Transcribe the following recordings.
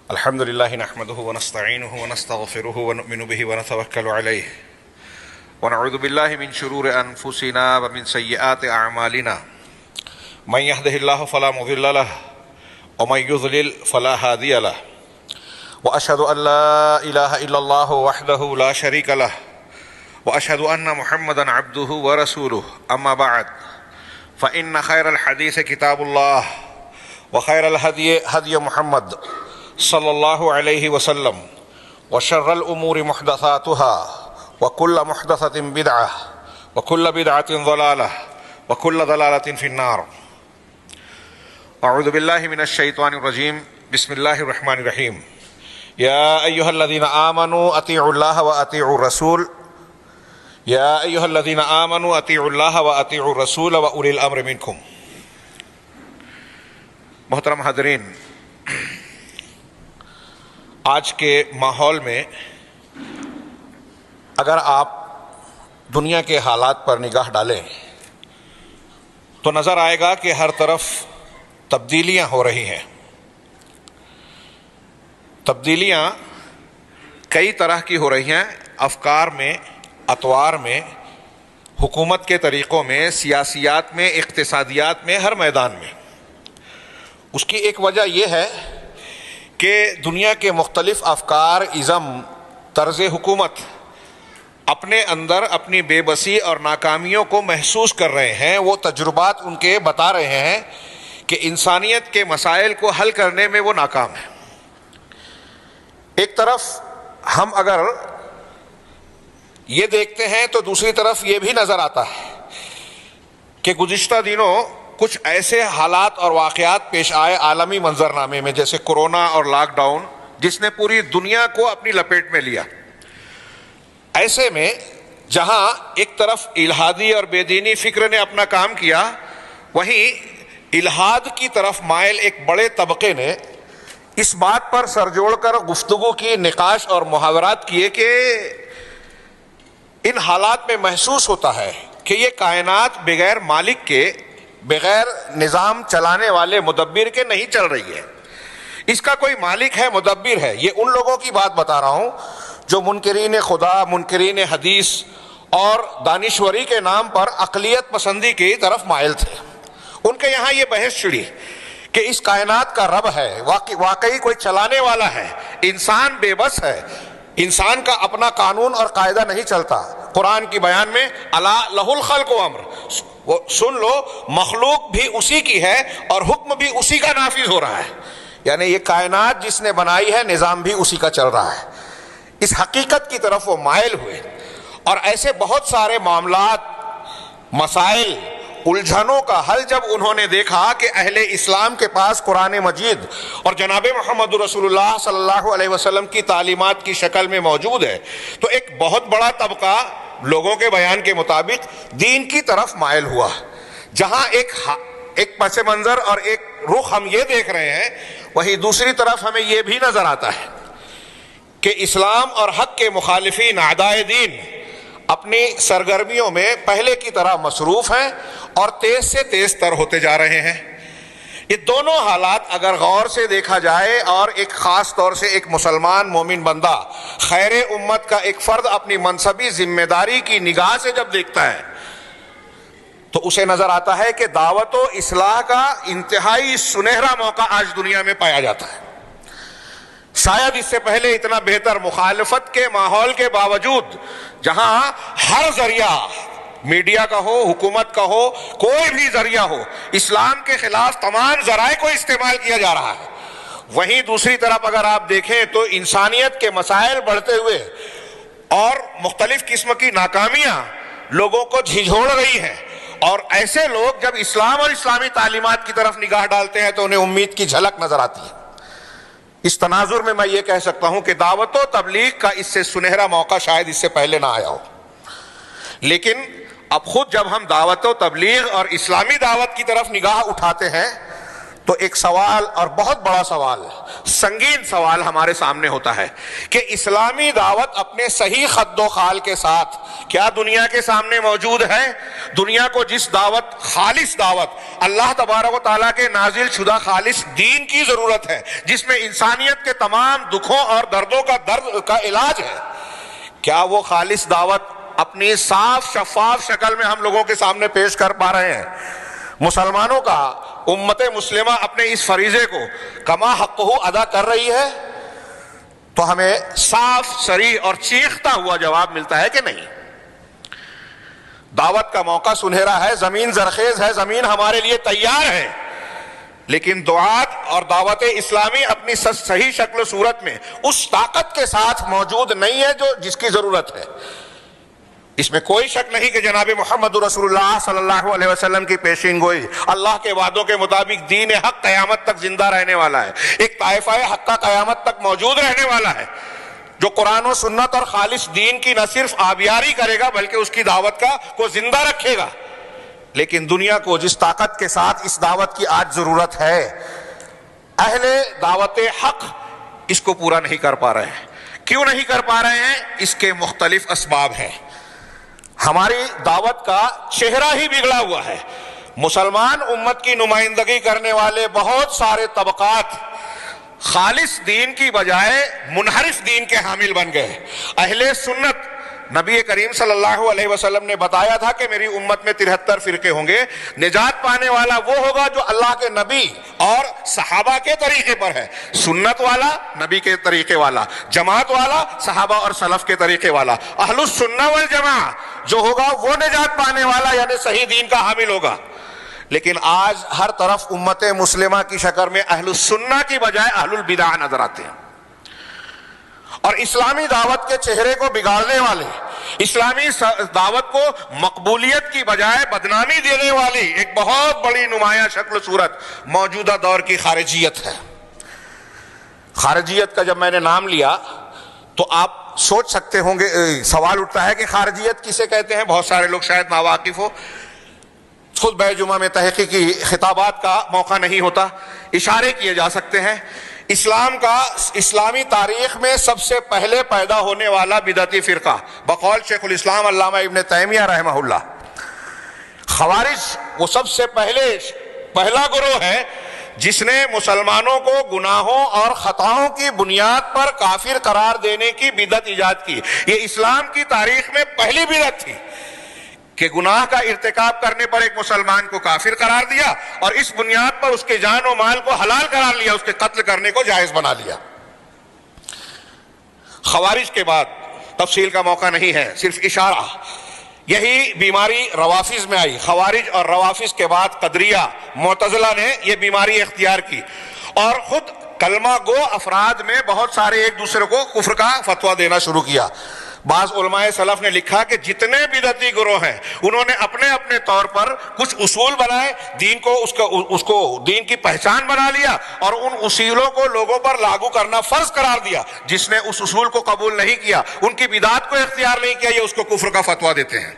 الحمد لله نحمده ونستعينه ونستغفره ونؤمن به ونتوكل عليه ونعوذ بالله من شرور أنفسنا ومن سيئات أعمالنا من يهده الله فلا مضل له ومن يضلل فلا هادي له وأشهد أن لا إله إلا الله وحده لا شريك له وأشهد أن محمدا عبده ورسوله أما بعد فإن خير الحديث كتاب الله وخير الهدي هدي محمد صلی اللہ علیہ وسلم وشر الامور محدثاتها وكل محدثة بدعة وكل بدعة ضلالة وكل ضلالة في النار. اعوذ باللہ من الشیطان الرجیم. بسم اللہ الرحمن الرحیم. یا ایہا الذین آمنوا اطیعوا اللہ واطیعوا الرسول یا ایہا الذین آمنوا اطیعوا اللہ واطیعوا الرسول واولی الامر منکم. محترم حاضرین، آج کے ماحول میں اگر آپ دنیا کے حالات پر نگاہ ڈالیں تو نظر آئے گا کہ ہر طرف تبدیلیاں ہو رہی ہیں. تبدیلیاں کئی طرح کی ہو رہی ہیں، افکار میں، اطوار میں، حکومت کے طریقوں میں، سیاسیات میں، اقتصادیات میں، ہر میدان میں. اس کی ایک وجہ یہ ہے کہ دنیا کے مختلف افکار، ازم، طرز حکومت اپنے اندر اپنی بے بسی اور ناکامیوں کو محسوس کر رہے ہیں. وہ تجربات ان کے بتا رہے ہیں کہ انسانیت کے مسائل کو حل کرنے میں وہ ناکام ہیں. ایک طرف ہم اگر یہ دیکھتے ہیں تو دوسری طرف یہ بھی نظر آتا ہے کہ گزشتہ دنوں کچھ ایسے حالات اور واقعات پیش آئے عالمی منظرنامے میں، جیسے کورونا اور لاک ڈاؤن، جس نے پوری دنیا کو اپنی لپیٹ میں لیا. ایسے میں جہاں ایک طرف الحادی اور بے دینی فکر نے اپنا کام کیا، وہیں الحاد کی طرف مائل ایک بڑے طبقے نے اس بات پر سر جوڑ کر گفتگو کی، نقاش اور محاورات کیے کہ ان حالات میں محسوس ہوتا ہے کہ یہ کائنات بغیر مالک کے، بغیر نظام چلانے والے مدبر کے نہیں چل رہی ہے. اس کا کوئی مالک ہے، مدبر ہے. یہ ان لوگوں کی بات بتا رہا ہوں جو منکرین خدا، منکرین حدیث اور دانشوری کے نام پر اقلیت پسندی کی طرف مائل تھے. ان کے یہاں یہ بحث چھڑی کہ اس کائنات کا رب ہے، واقعی کوئی چلانے والا ہے. انسان بے بس ہے، انسان کا اپنا قانون اور قاعدہ نہیں چلتا. قرآن کی بیان میں الا لہ الخلق والامر، وہ سن لو، مخلوق بھی اسی کی ہے اور حکم بھی اسی کا نافذ ہو رہا ہے. یعنی یہ کائنات جس نے بنائی ہے، نظام بھی اسی کا چل رہا ہے. اس حقیقت کی طرف وہ مائل ہوئے اور ایسے بہت سارے معاملات، مسائل، الجھنوں کا حل جب انہوں نے دیکھا کہ اہل اسلام کے پاس قرآن مجید اور جناب محمد رسول اللہ صلی اللہ علیہ وسلم کی تعلیمات کی شکل میں موجود ہے، تو ایک بہت بڑا طبقہ لوگوں کے بیان کے مطابق دین کی طرف مائل ہوا. جہاں ایک پس منظر اور ایک رخ ہم یہ دیکھ رہے ہیں، وہیں دوسری طرف ہمیں یہ بھی نظر آتا ہے کہ اسلام اور حق کے مخالفین، اعدائے دین، اپنی سرگرمیوں میں پہلے کی طرح مصروف ہیں اور تیز سے تیز تر ہوتے جا رہے ہیں. یہ دونوں حالات اگر غور سے دیکھا جائے اور ایک خاص طور سے ایک مسلمان مومن بندہ، خیر امت کا ایک فرد اپنی منصبی ذمہ داری کی نگاہ سے جب دیکھتا ہے تو اسے نظر آتا ہے کہ دعوت و اصلاح کا انتہائی سنہرا موقع آج دنیا میں پایا جاتا ہے. شاید اس سے پہلے اتنا بہتر مخالفت کے ماحول کے باوجود، جہاں ہر ذریعہ، میڈیا کا ہو، حکومت کا ہو، کوئی بھی ذریعہ ہو، اسلام کے خلاف تمام ذرائع کو استعمال کیا جا رہا ہے، وہیں دوسری طرف اگر آپ دیکھیں تو انسانیت کے مسائل بڑھتے ہوئے اور مختلف قسم کی ناکامیاں لوگوں کو جھنجھوڑ رہی ہیں. اور ایسے لوگ جب اسلام اور اسلامی تعلیمات کی طرف نگاہ ڈالتے ہیں تو انہیں امید کی جھلک نظر آتی ہے. اس تناظر میں یہ کہہ سکتا ہوں کہ دعوت و تبلیغ کا اس سے سنہرا موقع شاید اس سے پہلے نہ آیا ہو. لیکن اب خود جب ہم دعوت و تبلیغ اور اسلامی دعوت کی طرف نگاہ اٹھاتے ہیں تو ایک سوال اور بہت بڑا سوال، سنگین سوال ہمارے سامنے ہوتا ہے کہ اسلامی دعوت اپنے صحیح خد و خال کے ساتھ کیا دنیا کے سامنے موجود ہے؟ دنیا کو جس دعوت، خالص دعوت، اللہ تبارک و تعالیٰ کے نازل شدہ خالص دین کی ضرورت ہے، جس میں انسانیت کے تمام دکھوں اور دردوں کا درد کا علاج ہے، کیا وہ خالص دعوت اپنی صاف شفاف شکل میں ہم لوگوں کے سامنے پیش کر پا رہے ہیں؟ مسلمانوں کا، امت مسلمہ اپنے اس فریضے کو کما حقہ ادا کر رہی ہے؟ تو ہمیں صاف صریح اور چیختا ہوا جواب ملتا ہے کہ نہیں۔ دعوت کا موقع سنہرا ہے، زمین زرخیز ہے، زمین ہمارے لیے تیار ہے، لیکن دعات اور دعوت اسلامی اپنی صحیح شکل و صورت میں اس طاقت کے ساتھ موجود نہیں ہے جو جس کی ضرورت ہے۔ اس میں کوئی شک نہیں کہ جناب محمد رسول اللہ صلی اللہ علیہ وسلم کی پیشین گوئی، اللہ کے وعدوں کے مطابق دین حق قیامت تک زندہ رہنے والا ہے، ایک طائفہ حق کا قیامت تک موجود رہنے والا ہے، جو قرآن و سنت اور خالص دین کی نہ صرف آبیاری کرے گا بلکہ اس کی دعوت کو زندہ رکھے گا۔ لیکن دنیا کو جس طاقت کے ساتھ اس دعوت کی آج ضرورت ہے، اہل دعوت حق اس کو پورا نہیں کر پا رہے ہیں۔ کیوں نہیں کر پا رہے ہیں؟ اس کے مختلف اسباب ہیں۔ ہماری دعوت کا چہرہ ہی بگڑا ہوا ہے۔ مسلمان امت کی نمائندگی کرنے والے بہت سارے طبقات خالص دین کی بجائے منحرف دین کے حامل بن گئے۔ اہل سنت، نبی کریم صلی اللہ علیہ وسلم نے بتایا تھا کہ میری امت میں 73 فرقے ہوں گے، نجات پانے والا وہ ہوگا جو اللہ کے نبی اور صحابہ کے طریقے پر ہے، سنت والا، نبی کے طریقے والا، جماعت والا، صحابہ اور سلف کے طریقے والا، اہل السنہ والجماعہ جو ہوگا وہ نجات پانے والا یعنی صحیح دین کا حامل ہوگا۔ لیکن آج ہر طرف امت مسلمہ کی شکل میں اہل السنہ کی بجائے اہل البدع نظر آتے ہیں، اور اسلامی دعوت کے چہرے کو بگاڑنے والے، اسلامی دعوت کو مقبولیت کی بجائے بدنامی دینے والی ایک بہت بڑی نمایاں شکل و صورت موجودہ دور کی خارجیت ہے۔ خارجیت کا جب میں نے نام لیا تو آپ سوچ سکتے ہوں گے، سوال اٹھتا ہے کہ خارجیت کسے کہتے ہیں؟ بہت سارے لوگ شاید ناواقف ہو، خطبہ جمعہ میں تحقیقی خطابات کا موقع نہیں ہوتا، اشارے کیے جا سکتے ہیں۔ اسلامی تاریخ میں سب سے پہلے پیدا ہونے والا بدعتی فرقہ بقول شیخ الاسلام علامہ ابن تیمیہ رحمہ اللہ، خوارج وہ سب سے پہلا گروہ ہے جس نے مسلمانوں کو گناہوں اور خطاؤں کی بنیاد پر کافر قرار دینے کی بدعت ایجاد کی۔ یہ اسلام کی تاریخ میں پہلی بدعت تھی کہ گناہ کا ارتکاب کرنے پر ایک مسلمان کو کافر قرار دیا اور اس بنیاد پر اس کے جان و مال کو حلال قرار لیا، اس کے قتل کرنے کو جائز بنا لیا۔ خوارج کے بعد تفصیل کا موقع نہیں ہے، صرف اشارہ، یہی بیماری روافظ میں آئی۔ خوارج اور روافظ کے بعد قدریہ، معتزلہ نے یہ بیماری اختیار کی اور خود کلمہ گو افراد میں بہت سارے ایک دوسرے کو کفر کا فتویٰ دینا شروع کیا۔ بعض علماء سلف نے لکھا کہ جتنے بدعتی گروہ ہیں انہوں نے اپنے اپنے طور پر کچھ اصول بنائے، دین کو اس کو دین کی پہچان بنا لیا اور ان اصولوں کو لوگوں پر لاگو کرنا فرض قرار دیا۔ جس نے اس اصول کو قبول نہیں کیا، ان کی بدعت کو اختیار نہیں کیا، یہ اس کو کفر کا فتویٰ دیتے ہیں۔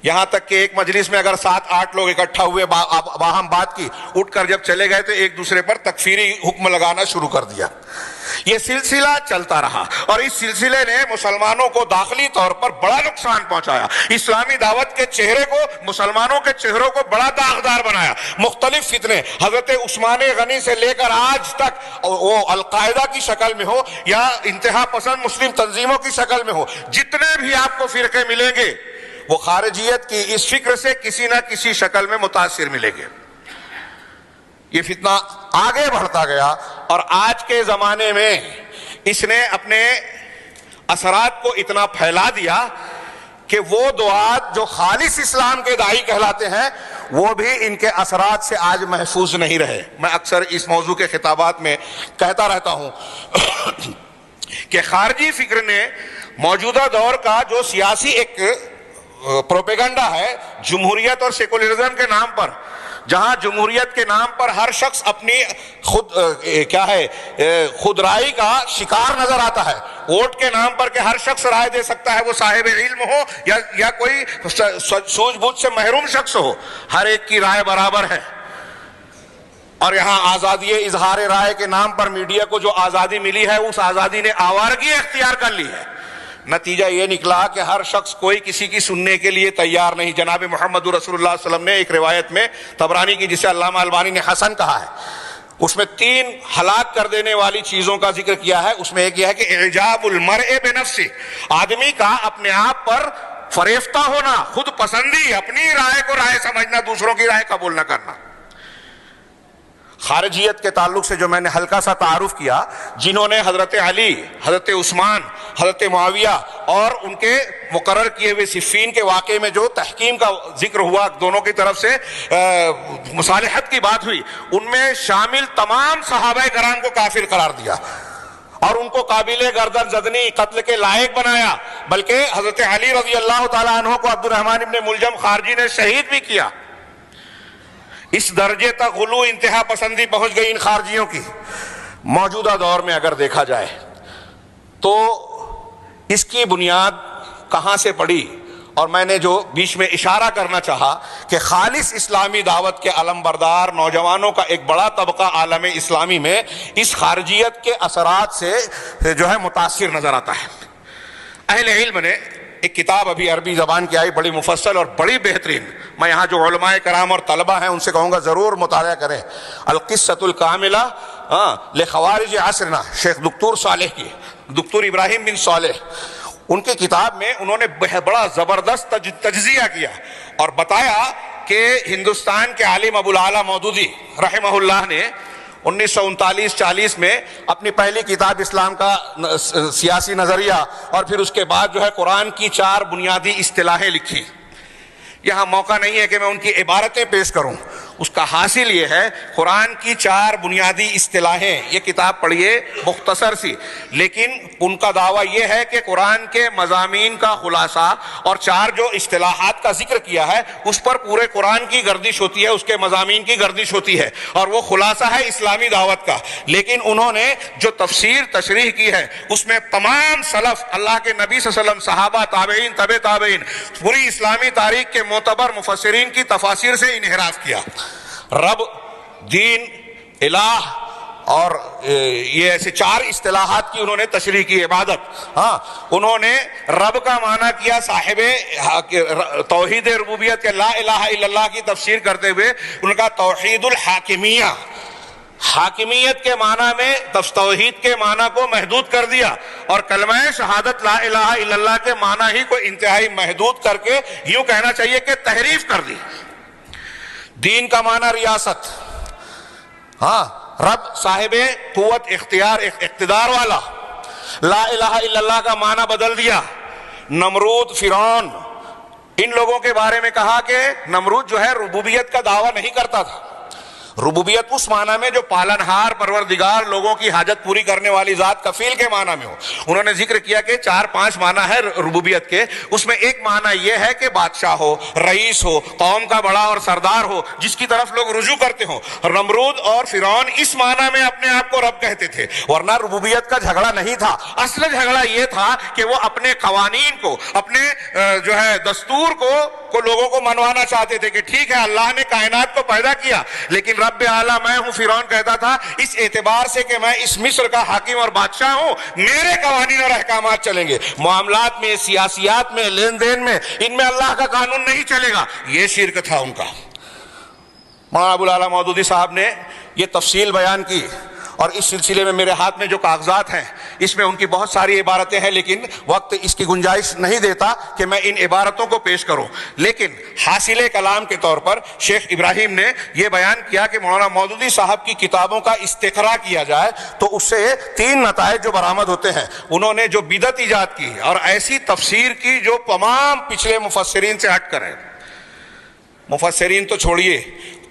یہاں تک کہ ایک مجلس میں اگر 7-8 لوگ اکٹھا ہوئے، باہم بات کی، اٹھ کر جب چلے گئے تو ایک دوسرے پر تکفیری حکم لگانا شروع کر دیا۔ یہ سلسلہ چلتا رہا اور اس سلسلے نے مسلمانوں کو داخلی طور پر بڑا نقصان پہنچایا، اسلامی دعوت کے چہرے کو، مسلمانوں کے چہروں کو بڑا داغدار بنایا۔ مختلف فتنے حضرت عثمان غنی سے لے کر آج تک، وہ القاعدہ کی شکل میں ہو یا انتہا پسند مسلم تنظیموں کی شکل میں ہو، جتنے بھی آپ کو فرقے ملیں گے وہ خارجیت کی اس فکر سے کسی نہ کسی شکل میں متاثر ملیں گے۔ یہ فتنہ آگے بڑھتا گیا اور آج کے زمانے میں اس نے اپنے اثرات کو اتنا پھیلا دیا کہ وہ دعات جو خالص اسلام کے داعی کہلاتے ہیں وہ بھی ان کے اثرات سے آج محفوظ نہیں رہے۔ میں اکثر اس موضوع کے خطابات میں کہتا رہتا ہوں کہ خارجی فکر نے موجودہ دور کا جو سیاسی ایک پروپیگنڈا ہے، جمہوریت اور سیکولرزم کے نام پر، جہاں جمہوریت کے نام پر ہر شخص اپنی خود رائے کا شکار نظر آتا ہے، ووٹ کے نام پر کہ ہر شخص رائے دے سکتا ہے، وہ صاحب علم ہو یا کوئی سوجھ بوجھ سے محروم شخص ہو، ہر ایک کی رائے برابر ہے اور یہاں آزادی اظہار رائے کے نام پر میڈیا کو جو آزادی ملی ہے اس آزادی نے آوارگی اختیار کر لی ہے. نتیجہ یہ نکلا کہ ہر شخص کوئی کسی کی سننے کے لیے تیار نہیں. جناب محمد رسول اللہ صلی اللہ علیہ وسلم نے ایک روایت میں طبرانی کی جسے علامہ البانی نے حسن کہا ہے, اس میں 3 ہلاک کر دینے والی چیزوں کا ذکر کیا ہے. اس میں ایک یہ ہے کہ اعجاب المرء بنفسہ, آدمی کا اپنے آپ پر فریفتہ ہونا, خود پسندی, اپنی رائے کو رائے سمجھنا, دوسروں کی رائے قبول نہ کرنا. خارجیت کے تعلق سے جو میں نے ہلکا سا تعارف کیا, جنہوں نے حضرت علی, حضرت عثمان, حضرت معاویہ اور ان کے مقرر کیے ہوئے صفین کے واقعے میں جو تحکیم کا ذکر ہوا, دونوں کی طرف سے مصالحت کی بات ہوئی, ان میں شامل تمام صحابہ کرام کو کافر قرار دیا اور ان کو قابل گردن زدنی, قتل کے لائق بنایا. بلکہ حضرت علی رضی اللہ تعالیٰ عنہ کو عبد الرحمن ابن ملجم خارجی نے شہید بھی کیا. اس درجے تک غلو, انتہا پسندی پہنچ گئی ان خارجیوں کی. موجودہ دور میں اگر دیکھا جائے تو اس کی بنیاد کہاں سے پڑی, اور میں نے جو بیچ میں اشارہ کرنا چاہا کہ خالص اسلامی دعوت کے علم بردار نوجوانوں کا ایک بڑا طبقہ عالم اسلامی میں اس خارجیت کے اثرات سے جو ہے متاثر نظر آتا ہے. اہل علم نے ایک کتاب ابھی عربی زبان کی آئی, بڑی مفصل اور بڑی بہترین, میں یہاں جو علماء کرام اور طلبہ ہیں ان سے کہوں گا ضرور مطالعہ کریں, القصۃ الکاملہ لخوارج عصرنا, شیخ دکتور صالح کی, دکتور ابراہیم بن صالح. ان کی کتاب میں انہوں نے بڑا زبردست تجزیہ کیا اور بتایا کہ ہندوستان کے عالم ابو الاعلیٰ مودودی رحمہ اللہ نے 1939-40 میں اپنی پہلی کتاب اسلام کا سیاسی نظریہ اور پھر اس کے بعد جو ہے قرآن کی 4 بنیادی اصطلاحیں لکھی. یہاں موقع نہیں ہے کہ میں ان کی عبارتیں پیش کروں, اس کا حاصل یہ ہے قرآن کی 4 بنیادی اصطلاحیں. یہ کتاب پڑھیے, مختصر سی, لیکن ان کا دعویٰ یہ ہے کہ قرآن کے مضامین کا خلاصہ اور 4 جو اصطلاحات کا ذکر کیا ہے اس پر پورے قرآن کی گردش ہوتی ہے, اس کے مضامین کی گردش ہوتی ہے, اور وہ خلاصہ ہے اسلامی دعوت کا. لیکن انہوں نے جو تفسیر تشریح کی ہے اس میں تمام سلف, اللہ کے نبی صلی اللہ علیہ وسلم, صحابہ, تابعین, تبع تابعین, پوری اسلامی تاریخ کے معتبر مفسرین کی تفاسیر سے انحراف کیا. رب, دین, الہ اور یہ ایسے 4 اصطلاحات کی انہوں نے تشریح کی. عبادت, ہاں, انہوں نے رب کا معنی کیا صاحب توحید ربوبیت کے لا الہ الا اللہ کی تفسیر کرتے ہوئے ان کا توحید الحاکمیہ, حاکمیت کے معنی میں توحید کے معنی کو محدود کر دیا اور کلمہ شہادت لا الہ الا اللہ کے معنی ہی کو انتہائی محدود کر کے یوں کہنا چاہیے کہ تحریف کر دی. دین کا معنی ریاست, ہاں, رب صاحب قوت, اختیار, اقتدار والا. لا الہ الا اللہ کا معنی بدل دیا. نمرود, فرعون, ان لوگوں کے بارے میں کہا کہ نمرود جو ہے ربوبیت کا دعویٰ نہیں کرتا تھا. ربوبیت اس معنی میں جو پالنہار, پروردگار, لوگوں کی حاجت پوری کرنے والی ذات, کفیل کے معنی میں ہو. انہوں نے ذکر کیا کہ 4-5 معنی ہے ربوبیت کے, اس میں ایک معنی یہ ہے کہ بادشاہ ہو, رئیس ہو, قوم کا بڑا اور سردار ہو, جس کی طرف لوگ رجوع کرتے ہوں. نمرود اور فرعون اس معنی میں اپنے آپ کو رب کہتے تھے, ورنہ ربوبیت کا جھگڑا نہیں تھا. اصل جھگڑا یہ تھا کہ وہ اپنے قوانین کو, اپنے جو ہے دستور کو لوگوں کو منوانا چاہتے تھے کہ ٹھیک ہے اللہ نے کائنات کو پیدا کیا لیکن رب اعلیٰ میں ہوں. فرعون کہتا تھا اس اعتبار سے کہ میں اس مصر کا حاکم اور بادشاہ ہوں, میرے قوانین اور احکامات چلیں گے, معاملات میں, سیاسیات میں, لین دین میں, ان میں اللہ کا قانون نہیں چلے گا. یہ شرک تھا ان کا. مولانا ابو الاعلیٰ مودودی صاحب نے یہ تفصیل بیان کی اور اس سلسلے میں میرے ہاتھ میں جو کاغذات ہیں اس میں ان کی بہت ساری عبارتیں ہیں, لیکن وقت اس کی گنجائش نہیں دیتا کہ میں ان عبارتوں کو پیش کروں. لیکن حاصل کلام کے طور پر شیخ ابراہیم نے یہ بیان کیا کہ مولانا مودودی صاحب کی کتابوں کا استقراء کیا جائے تو اس سے 3 نتائج جو برآمد ہوتے ہیں. انہوں نے جو بدعت ایجاد کی اور ایسی تفسیر کی جو تمام پچھلے مفسرین سے ہٹ کر ہے. مفسرین تو چھوڑیے,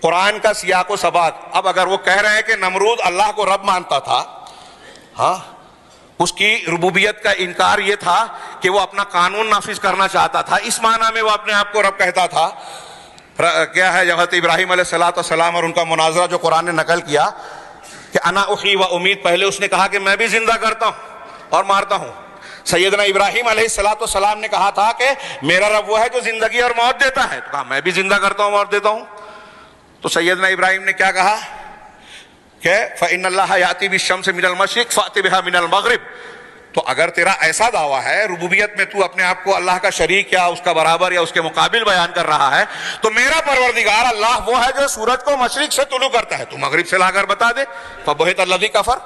قرآن کا سیاق و سباق. اب اگر وہ کہہ رہے ہیں کہ نمرود اللہ کو رب مانتا تھا, ہاں, اس کی ربوبیت کا انکار یہ تھا کہ وہ اپنا قانون نافذ کرنا چاہتا تھا, اس معنی میں وہ اپنے آپ کو رب کہتا تھا. کیا ہے حضرت ابراہیم علیہ السلام اور ان کا مناظرہ جو قرآن نے نقل کیا کہ انا احیی و امید, پہلے اس نے کہا کہ میں بھی زندہ کرتا ہوں اور مارتا ہوں. سیدنا ابراہیم علیہ السلام نے کہا تھا کہ میرا رب وہ ہے جو زندگی اور موت دیتا ہے, تو کہا میں بھی زندہ کرتا ہوں, موت دیتا ہوں. تو سیدنا ابراہیم نے کیا کہا کہ فإن اللہ یأتی بالشمس من المشرق فأت بها من المغرب. تو اگر تیرا ایسا دعویٰ ہے ربوبیت میں تو اپنے آپ کو اللہ کا شریک یا اس کا برابر یا اس کے مقابل بیان کر رہا ہے، تو میرا پروردگار اللہ وہ ہے جو سورج کو مشرق سے طلوع کرتا ہے، تو مغرب سے لا کر بتا دے. فبہت الذی کفر.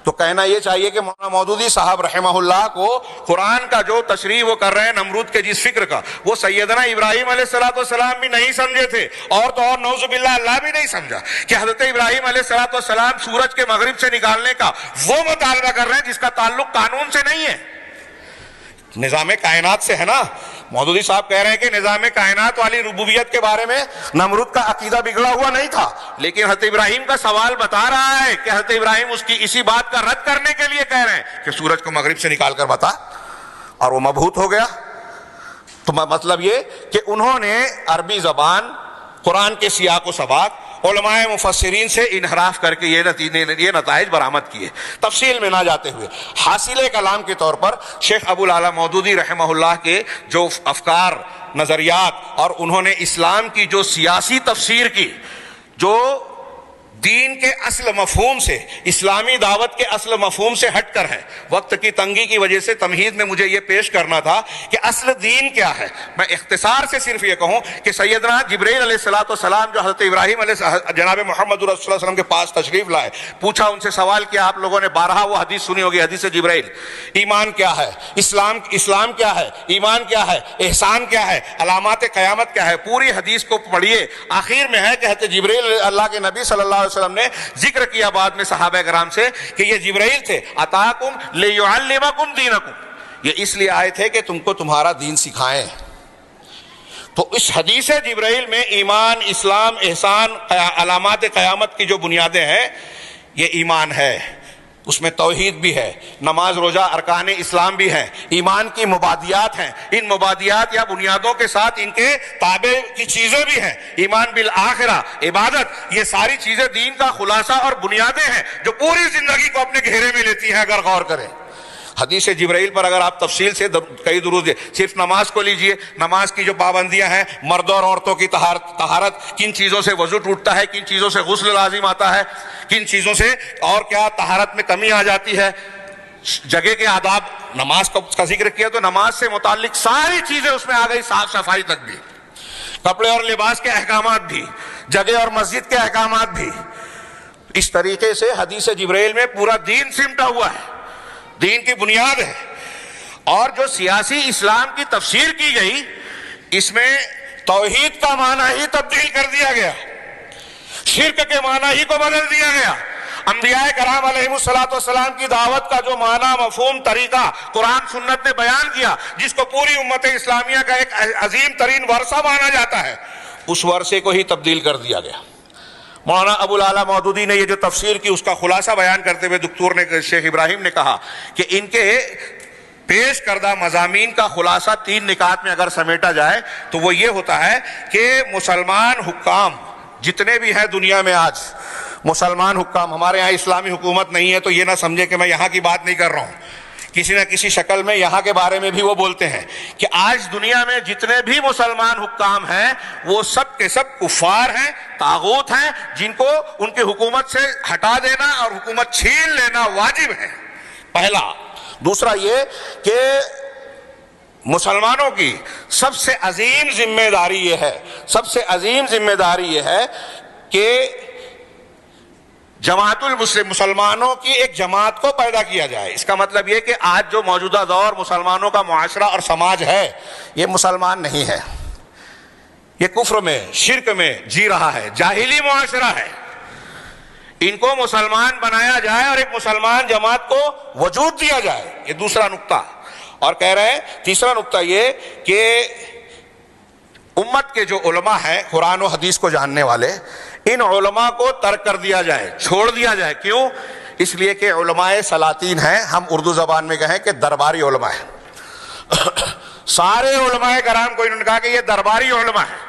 تو کہنا یہ چاہیے کہ مولانا مودودی صاحب رحمہ اللہ کو قرآن کا جو تشریح وہ کر رہے ہیں نمرود کے جس فکر کا، وہ سیدنا ابراہیم علیہ السلام بھی نہیں سمجھے تھے، اور تو اور نعوذ باللہ اللہ بھی نہیں سمجھا کہ حضرت ابراہیم علیہ السلام سورج کے مغرب سے نکالنے کا وہ مطالبہ کر رہے ہیں جس کا تعلق قانون سے نہیں ہے، نظام کائنات سے ہے نا. مودودی صاحب کہہ رہے ہیں کہ نظام کائنات والی ربوبیت کے بارے میں نمرود کا عقیدہ بگڑا ہوا نہیں تھا، لیکن حضرت ابراہیم کا سوال بتا رہا ہے کہ حضرت ابراہیم اس کی اسی بات کا رد کرنے کے لیے کہہ رہے ہیں کہ سورج کو مغرب سے نکال کر بتا، اور وہ مبہوت ہو گیا. تو مطلب یہ کہ انہوں نے عربی زبان، قرآن کے سیاق و سباق، علماء مفسرین سے انحراف کر کے یہ نتائج برآمد کیے. تفصیل میں نہ جاتے ہوئے حاصل کلام کے طور پر شیخ ابو العلا مودودی رحمہ اللہ کے جو افکار، نظریات، اور انہوں نے اسلام کی جو سیاسی تفسیر کی، جو دین کے اصل مفہوم سے، اسلامی دعوت کے اصل مفہوم سے ہٹ کر ہے. وقت کی تنگی کی وجہ سے تمہید میں مجھے یہ پیش کرنا تھا کہ اصل دین کیا ہے. میں اختصار سے صرف یہ کہوں کہ سیدنا جبرائیل علیہ السلام جو حضرت ابراہیم علیہ جناب محمد رسول اللہ صلی اللہ علیہ وسلم کے پاس تشریف لائے، پوچھا، ان سے سوال کیا. آپ لوگوں نے بارہا وہ حدیث سنی ہوگی، حدیث جبرائیل. ایمان کیا ہے، اسلام کیا ہے، ایمان کیا ہے، احسان کیا ہے، علامات قیامت کیا ہے. پوری حدیث کو پڑھیے. آخر میں ہے کہ حضرت جبرائیل اللہ کے نبی صلی اللہ علیہ وسلم نے ذکر کیا بعد میں صحابہ کرام سے کہ یہ جبرائیل تھے، اتاکم لیعلمکم دینکم، یہ اس لیے آئے تھے کہ تم کو تمہارا دین سکھائیں. تو اس حدیث جبرائیل میں ایمان، اسلام، احسان، علامات قیامت کی جو بنیادیں ہیں، یہ ایمان ہے، اس میں توحید بھی ہے، نماز روزہ ارکان اسلام بھی ہیں، ایمان کی مبادیات ہیں، ان مبادیات یا بنیادوں کے ساتھ ان کے تابع کی چیزیں بھی ہیں. ایمان بالآخرہ، عبادت، یہ ساری چیزیں دین کا خلاصہ اور بنیادیں ہیں جو پوری زندگی کو اپنے گھیرے میں لیتی ہیں اگر غور کریں. حدیث جبرائیل پر اگر آپ تفصیل سے کئی دروس دیں، صرف نماز کو لیجئے، نماز کی جو پابندیاں ہیں، مردوں اور عورتوں کی طہارت، کن چیزوں سے وضو ٹوٹتا ہے، کن چیزوں سے غسل لازم آتا ہے، کن چیزوں سے اور کیا طہارت میں کمی آ جاتی ہے، جگہ کے آداب، نماز کا ذکر کیا تو نماز سے متعلق ساری چیزیں اس میں آ گئی، صاف صفائی تک بھی، کپڑے اور لباس کے احکامات بھی، جگہ اور مسجد کے احکامات بھی. اس طریقے سے حدیث جبرائیل میں پورا دین سمٹا ہوا ہے، دین کی بنیاد ہے. اور جو سیاسی اسلام کی تفسیر کی گئی، اس میں توحید کا معنی ہی تبدیل کر دیا گیا، شرک کے معنی ہی کو بدل دیا گیا. انبیاء کرام علیہ السلام کی دعوت کا جو معنی، مفہوم، طریقہ قرآن سنت نے بیان کیا، جس کو پوری امت اسلامیہ کا ایک عظیم ترین ورثہ مانا جاتا ہے، اس ورثے کو ہی تبدیل کر دیا گیا. مولانا ابو العلا مودودی نے یہ جو تفسیر کی، اس کا خلاصہ بیان کرتے ہوئے دکتور نے، شیخ ابراہیم نے کہا کہ ان کے پیش کردہ مضامین کا خلاصہ 3 نکات میں اگر سمیٹا جائے تو وہ یہ ہوتا ہے کہ مسلمان حکام جتنے بھی ہیں دنیا میں آج، مسلمان حکام، ہمارے یہاں اسلامی حکومت نہیں ہے تو یہ نہ سمجھے کہ میں یہاں کی بات نہیں کر رہا ہوں، کسی نہ کسی شکل میں یہاں کے بارے میں بھی وہ بولتے ہیں کہ آج دنیا میں جتنے بھی مسلمان حکام ہیں وہ سب کے سب کفار ہیں، طاغوت ہیں، جن کو ان کی حکومت سے ہٹا دینا اور حکومت چھین لینا واجب ہے. پہلا. دوسرا یہ کہ مسلمانوں کی سب سے عظیم ذمہ داری یہ ہے، سب سے عظیم ذمہ داری یہ ہے کہ جماعت المسلم، مسلمانوں کی ایک جماعت کو پیدا کیا جائے. اس کا مطلب یہ کہ آج جو موجودہ دور مسلمانوں کا معاشرہ اور سماج ہے، یہ مسلمان نہیں ہے، یہ کفر میں، شرک میں جی رہا ہے، جاہلی معاشرہ ہے. ان کو مسلمان بنایا جائے اور ایک مسلمان جماعت کو وجود دیا جائے. یہ دوسرا نقطہ. اور کہہ رہے ہیں تیسرا نقطہ یہ کہ امت کے جو علماء ہیں، قرآن و حدیث کو جاننے والے، ان علماء کو ترک کر دیا جائے، چھوڑ دیا جائے. کیوں؟ اس لیے کہ علماء سلاطین ہیں، ہم اردو زبان میں کہیں کہ درباری علماء ہیں. سارے علماء کرام کو انہوں نے کہا کہ یہ درباری علماء ہیں.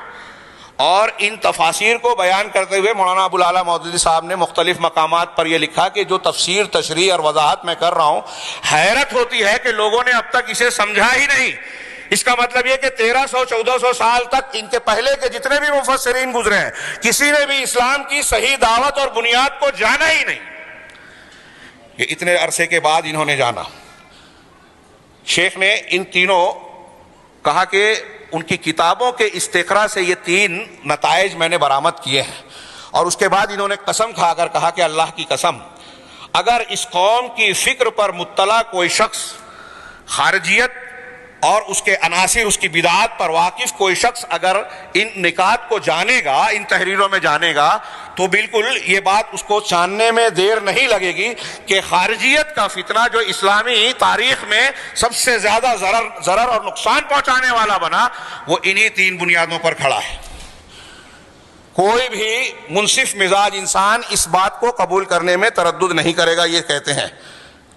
اور ان تفاسیر کو بیان کرتے ہوئے مولانا ابو العلا مودودی صاحب نے مختلف مقامات پر یہ لکھا کہ جو تفسیر، تشریح اور وضاحت میں کر رہا ہوں، حیرت ہوتی ہے کہ لوگوں نے اب تک اسے سمجھا ہی نہیں اس کا مطلب یہ کہ 1300-1400 سال تک ان کے پہلے کے جتنے بھی مفسرین گزرے ہیں کسی نے بھی اسلام کی صحیح دعوت اور بنیاد کو جانا ہی نہیں. یہ اتنے عرصے کے بعد انہوں نے جانا. شیخ نے ان تینوں کہا کہ ان کی کتابوں کے استقراء سے یہ 3 نتائج میں نے برآمد کیے ہیں. اور اس کے بعد انہوں نے قسم کھا کر کہا کہ اللہ کی قسم اگر اس قوم کی فکر پر مطلع کوئی شخص، خارجیت اور اس کے عناصر، اس کی بدعات پر واقف کوئی شخص اگر ان نکات کو جانے گا، ان تحریروں میں جانے گا، تو بالکل یہ بات اس کو جاننے میں دیر نہیں لگے گی کہ خارجیت کا فتنہ جو اسلامی تاریخ میں سب سے زیادہ ضرر اور نقصان پہنچانے والا بنا، وہ انہی 3 بنیادوں پر کھڑا ہے. کوئی بھی منصف مزاج انسان اس بات کو قبول کرنے میں تردد نہیں کرے گا. یہ کہتے ہیں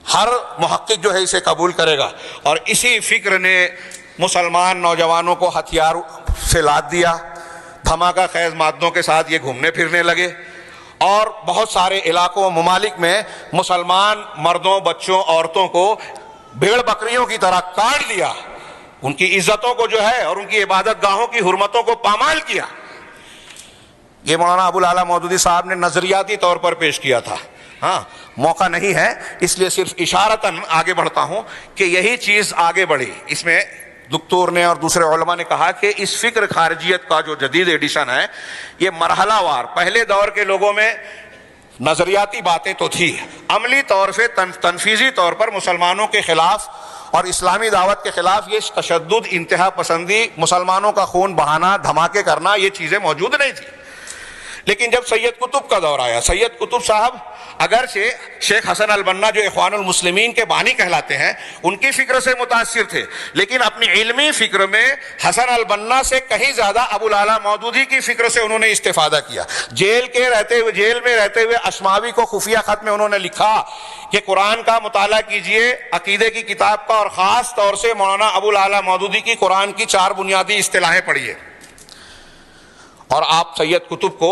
ہر محقق جو ہے اسے قبول کرے گا. اور اسی فکر نے مسلمان نوجوانوں کو ہتھیار سے لاد دیا، دھماکہ خیز مادوں کے ساتھ یہ گھومنے پھرنے لگے، اور بہت سارے علاقوں و ممالک میں مسلمان مردوں، بچوں، عورتوں کو بھیڑ بکریوں کی طرح کاٹ دیا، ان کی عزتوں کو جو ہے اور ان کی عبادت گاہوں کی حرمتوں کو پامال کیا. یہ مولانا ابو العلا مودودی صاحب نے نظریاتی طور پر پیش کیا تھا. ہاں، موقع نہیں ہے اس لیے صرف اشارتاً آگے بڑھتا ہوں کہ یہی چیز آگے بڑھی. اس میں دکتور نے اور دوسرے علماء نے کہا کہ اس فکر خارجیت کا جو جدید ایڈیشن ہے یہ مرحلہ وار، پہلے دور کے لوگوں میں نظریاتی باتیں تو تھی، عملی طور سے تنفیذی طور پر مسلمانوں کے خلاف اور اسلامی دعوت کے خلاف یہ تشدد، انتہا پسندی، مسلمانوں کا خون بہانا، دھماکے کرنا، یہ چیزیں موجود نہیں تھیں. لیکن جب سید قطب کا دور آیا، سید قطب صاحب اگرچہ شیخ حسن البنا جو اخوان المسلمین کے بانی کہلاتے ہیں ان کی فکر سے متاثر تھے، لیکن اپنی علمی فکر میں حسن البنا سے کہیں زیادہ ابو العلا مودودی کی فکر سے انہوں نے استفادہ کیا. جیل میں رہتے ہوئے اشماوی کو خفیہ خط میں انہوں نے لکھا کہ قرآن کا مطالعہ کیجئے، عقیدے کی کتاب کا، اور خاص طور سے مولانا ابو العلا مودودی کی قرآن کی 4 بنیادی اصطلاحیں پڑھیے. اور آپ سید قطب کو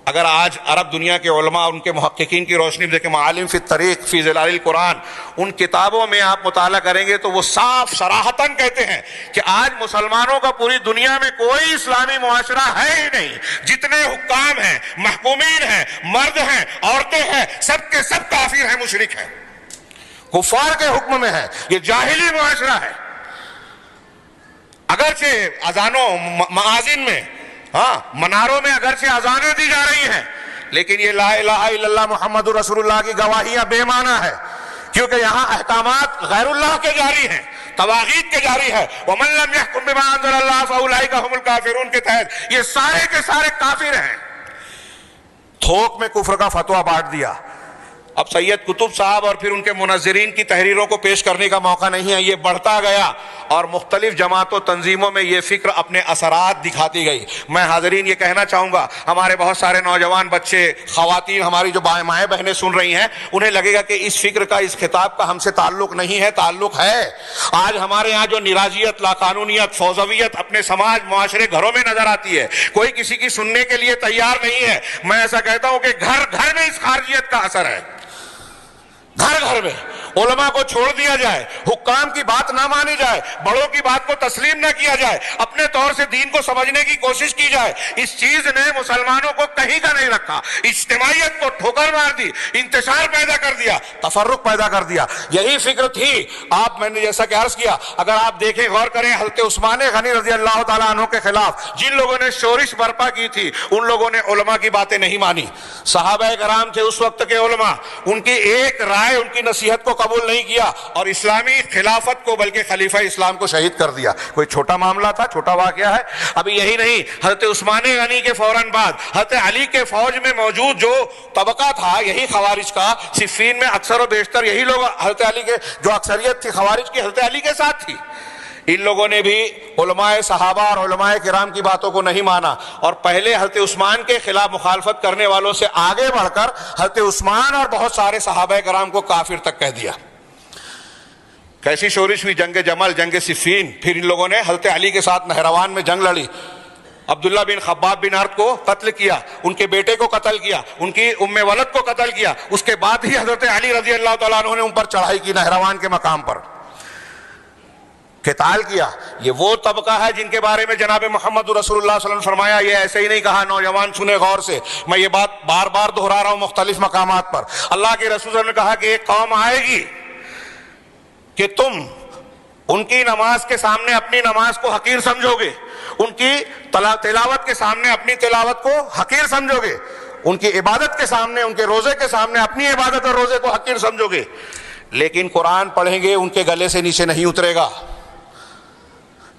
اگر آج عرب دنیا کے علماء ان کے محققین کی روشنی میں دیکھیں، معالم فی الطریق فی ظلال القرآن، ان کتابوں میں آپ مطالعہ کریں گے تو وہ صاف صراحتاً کہتے ہیں کہ آج مسلمانوں کا پوری دنیا میں کوئی اسلامی معاشرہ ہے ہی نہیں. جتنے حکام ہیں، محکومین ہیں، مرد ہیں، عورتیں ہیں، سب کے سب کافر ہیں، مشرک ہیں، کفار کے حکم میں ہیں. یہ جاہلی معاشرہ ہے. اگرچہ اذانوں معاذن میں، مناروں میں اگرچہ اذانیں دی جا رہی ہیں، لیکن یہ لا الہ الا اللہ محمد رسول اللہ کی گواہیاں بے معنی ہے، کیونکہ یہاں احکامات غیر اللہ کے جاری ہیں، طواغیت کے جاری ہے. وَمَن لَّمْ يَحْكُم بِمَا أَنزَلَ اللَّهُ فَأُولَٰئِكَ هُمُ الْكَافِرُونَ کے تحت یہ سارے کے سارے کافر ہیں. تھوک میں کفر کا فتویٰ بانٹ دیا. اب سید قطب صاحب اور پھر ان کے منظرین کی تحریروں کو پیش کرنے کا موقع نہیں ہے. یہ بڑھتا گیا اور مختلف جماعت و تنظیموں میں یہ فکر اپنے اثرات دکھاتی گئی. میں حاضرین یہ کہنا چاہوں گا، ہمارے بہت سارے نوجوان بچے، خواتین، ہماری جو مائیں بہنیں سن رہی ہیں، انہیں لگے گا کہ اس فکر کا، اس خطاب کا ہم سے تعلق نہیں ہے. تعلق ہے. آج ہمارے ہاں جو نراجیت، لاقانونیت، فوضویت اپنے سماج، معاشرے، گھروں میں نظر آتی ہے، کوئی کسی کی سننے کے لیے تیار نہیں ہے. میں ایسا کہتا ہوں کہ گھر گھر میں اس خارجیت کا اثر ہے. گھر گھر میں علماء کو چھوڑ دیا جائے، حکام کی بات نہ مانی جائے، بڑوں کی بات کو تسلیم نہ کیا جائے، اپنے طور سے دین کو سمجھنے کی کوشش کی جائے. اس چیز نے مسلمانوں کو کہیں کا نہیں رکھا، اجتماعیت کو ٹھوکر مار دی، انتشار پیدا کر دیا، تفرق پیدا کر دیا. یہی فکر تھی. میں نے جیسا کہ عرض کیا، اگر آپ دیکھیں، غور کریں، حضرت عثمان غنی رضی اللہ تعالیٰ عنہ کے خلاف جن لوگوں نے شورش برپا کی تھی، ان لوگوں نے علماء کی باتیں نہیں مانی. صحابہ کرام تھے اس وقت کے علماء، ان کی ایک رائے، ان کی نصیحت کو قبول نہیں کیا اور اسلامی خلافت کو بلکہ خلیفہ اسلام کو شہید کر دیا. کوئی چھوٹا معاملہ تھا، چھوٹا واقعہ ہے. ابھی یہی نہیں، حضرت عثمان غنی کے فوراً بعد حضرت علی کے فوج میں موجود جو طبقہ تھا، یہی خوارج کا، صفین میں اکثر و بیشتر یہی لوگ، حضرت علی کے جو اکثریت تھی خوارج کی، حضرت علی کے ساتھ تھی. ان لوگوں نے بھی علماء صحابہ اور علماء کرام کی باتوں کو نہیں مانا اور پہلے حضرت عثمان کے خلاف مخالفت کرنے والوں سے آگے بڑھ کر حضرت عثمان اور بہت سارے صحابہ کرام کو کافر تک کہہ دیا. کیسی شورش ہوئی، جنگ جمل، جنگ صفین. پھر ان لوگوں نے حضرت علی کے ساتھ نہروان میں جنگ لڑی، عبداللہ بن خباب بن ارد کو قتل کیا، ان کے بیٹے کو قتل کیا، ان کی ام ولد کو قتل کیا. اس کے بعد ہی حضرت علی رضی اللہ تعالیٰ عنہ نے ان پر چڑھائی کی نہروان کے مقام پر. قتال کیا، یہ وہ طبقہ ہے جن کے بارے میں جناب محمد رسول اللہ صلی اللہ علیہ وسلم نے فرمایا، یہ ایسے ہی نہیں کہا نوجوان سنیں غور سے، میں یہ بات بار بار دہرا رہا ہوں مختلف مقامات پر، اللہ کے رسول صلی اللہ علیہ وسلم نے کہا کہ ایک قوم آئے گی کہ تم ان کی نماز کے سامنے اپنی نماز کو حقیر سمجھو گے، ان کی تلاوت کے سامنے اپنی تلاوت کو حقیر سمجھو گے، ان کی عبادت کے سامنے، ان کے روزے کے سامنے اپنی عبادت اور روزے کو حقیر سمجھو گے، لیکن قرآن پڑھیں گے ان کے گلے سے نیچے نہیں اترے گا۔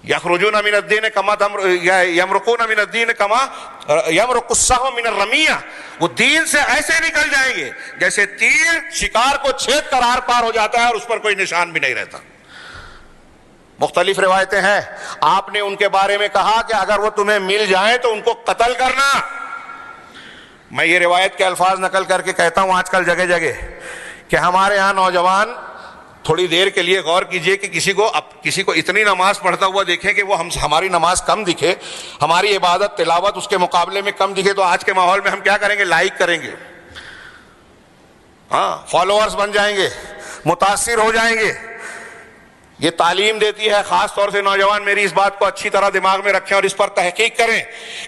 یخرجون من الدین کما یمرقون من الدین کما یمرق السهم من الرمیہ، وہ دین سے ایسے نکل جائیں گے جیسے تیر شکار کو چھید کر آر پار ہو جاتا ہے اور اس پر کوئی نشان بھی نہیں رہتا۔ مختلف روایتیں ہیں، آپ نے ان کے بارے میں کہا کہ اگر وہ تمہیں مل جائیں تو ان کو قتل کرنا۔ میں یہ روایت کے الفاظ نقل کر کے کہتا ہوں آج کل جگہ جگہ کہ ہمارے ہاں نوجوان تھوڑی دیر کے لیے غور کیجئے کہ کسی کو اتنی نماز پڑھتا ہوا دیکھیں کہ وہ ہماری نماز کم دکھے، ہماری عبادت تلاوت اس کے مقابلے میں کم دکھے، تو آج کے ماحول میں ہم کیا کریں گے؟ لائک کریں گے، ہاں فالوورز بن جائیں گے، متاثر ہو جائیں گے۔ یہ تعلیم دیتی ہے خاص طور سے نوجوان میری اس بات کو اچھی طرح دماغ میں رکھیں اور اس پر تحقیق کریں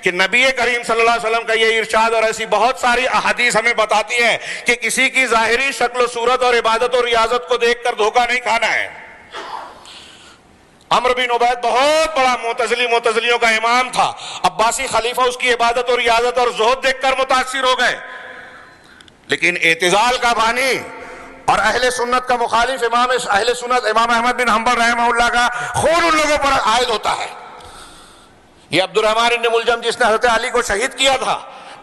کہ نبی کریم صلی اللہ علیہ وسلم کا یہ ارشاد اور ایسی بہت ساری احادیث ہمیں بتاتی ہیں کہ کسی کی ظاہری شکل و صورت اور عبادت اور ریاضت کو دیکھ کر دھوکہ نہیں کھانا ہے۔ عمرو بن عبید بہت بڑا معتزلیوں کا امام تھا، عباسی خلیفہ اس کی عبادت اور ریاضت اور زہد دیکھ کر متاثر ہو گئے، لیکن اعتزال کا بانی اور اہل سنت کا مخالف اہل سنت امام احمد بن حنبل رحمہ اللہ کا خون ان لوگوں پر عائد ہوتا ہے۔ یہ عبد الرحمن بن ملجم جس نے حضرت علی کو شہید کیا تھا،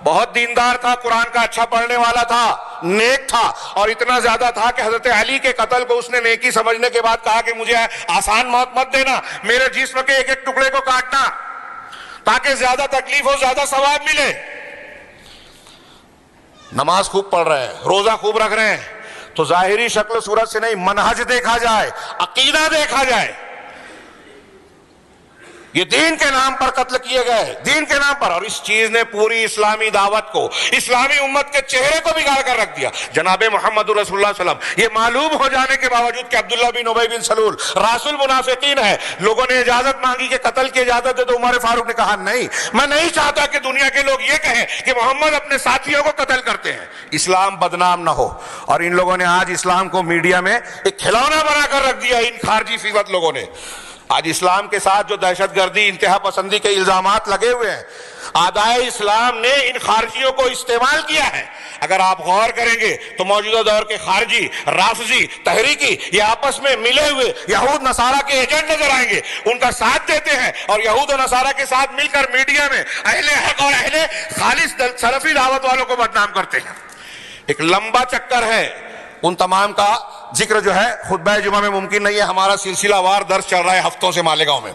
بہت دیندار تھا، قرآن کا اچھا پڑھنے والا تھا، نیک تھا، اور اتنا زیادہ تھا کہ حضرت علی کے قتل کو اس نے نیکی سمجھنے کے بعد کہا کہ مجھے آسان موت مت دینا، میرے جسم کے ایک ایک ٹکڑے کو کاٹنا تاکہ زیادہ تکلیف ہو، زیادہ ثواب ملے۔ نماز خوب پڑھ رہے ہیں، روزہ خوب رکھ رہے ہیں، تو ظاہری شکل و صورت سے نہیں، منہج دیکھا جائے، عقیدہ دیکھا جائے۔ یہ دین کے نام پر قتل کیے گئے، دین کے نام پر، اور اس چیز نے پوری اسلامی دعوت کو، اسلامی امت کے چہرے کو بگاڑ کر رکھ دیا۔ جناب محمد رسول اللہ صلی اللہ علیہ وسلم یہ معلوم ہو جانے کے باوجود کہ عبداللہ بن ابی بن سلول راس المنافقین ہے، لوگوں نے اجازت مانگی کہ قتل کی اجازت دے، تو عمر فاروق نے کہا نہیں، میں نہیں چاہتا کہ دنیا کے لوگ یہ کہیں کہ محمد اپنے ساتھیوں کو قتل کرتے ہیں، اسلام بدنام نہ ہو۔ اور ان لوگوں نے آج اسلام کو میڈیا میں ایک کھلونا بنا کر رکھ دیا، ان خارجی فیوت لوگوں نے۔ آج اسلام کے ساتھ جو دہشت گردی، انتہا پسندی کے الزامات لگے ہوئے ہیں، اعدائے اسلام نے ان خارجیوں کو استعمال کیا ہے۔ اگر آپ غور کریں گے تو موجودہ دور کے خارجی، رافضی، تحریکی، یہ آپس میں ملے ہوئے یہود نصارہ کے ایجنٹ نظر آئیں گے، ان کا ساتھ دیتے ہیں، اور یہود و نصارہ کے ساتھ مل کر میڈیا میں اہل حق اور اہل خالص سلفی دعوت والوں کو بدنام کرتے ہیں۔ ایک لمبا چکر ہے، ان تمام کا ذکر جو ہے خطبہ جمعہ میں ممکن نہیں ہے، ہمارا سلسلہ وار درس چل رہا ہے ہفتوں سے مالیگاؤں میں،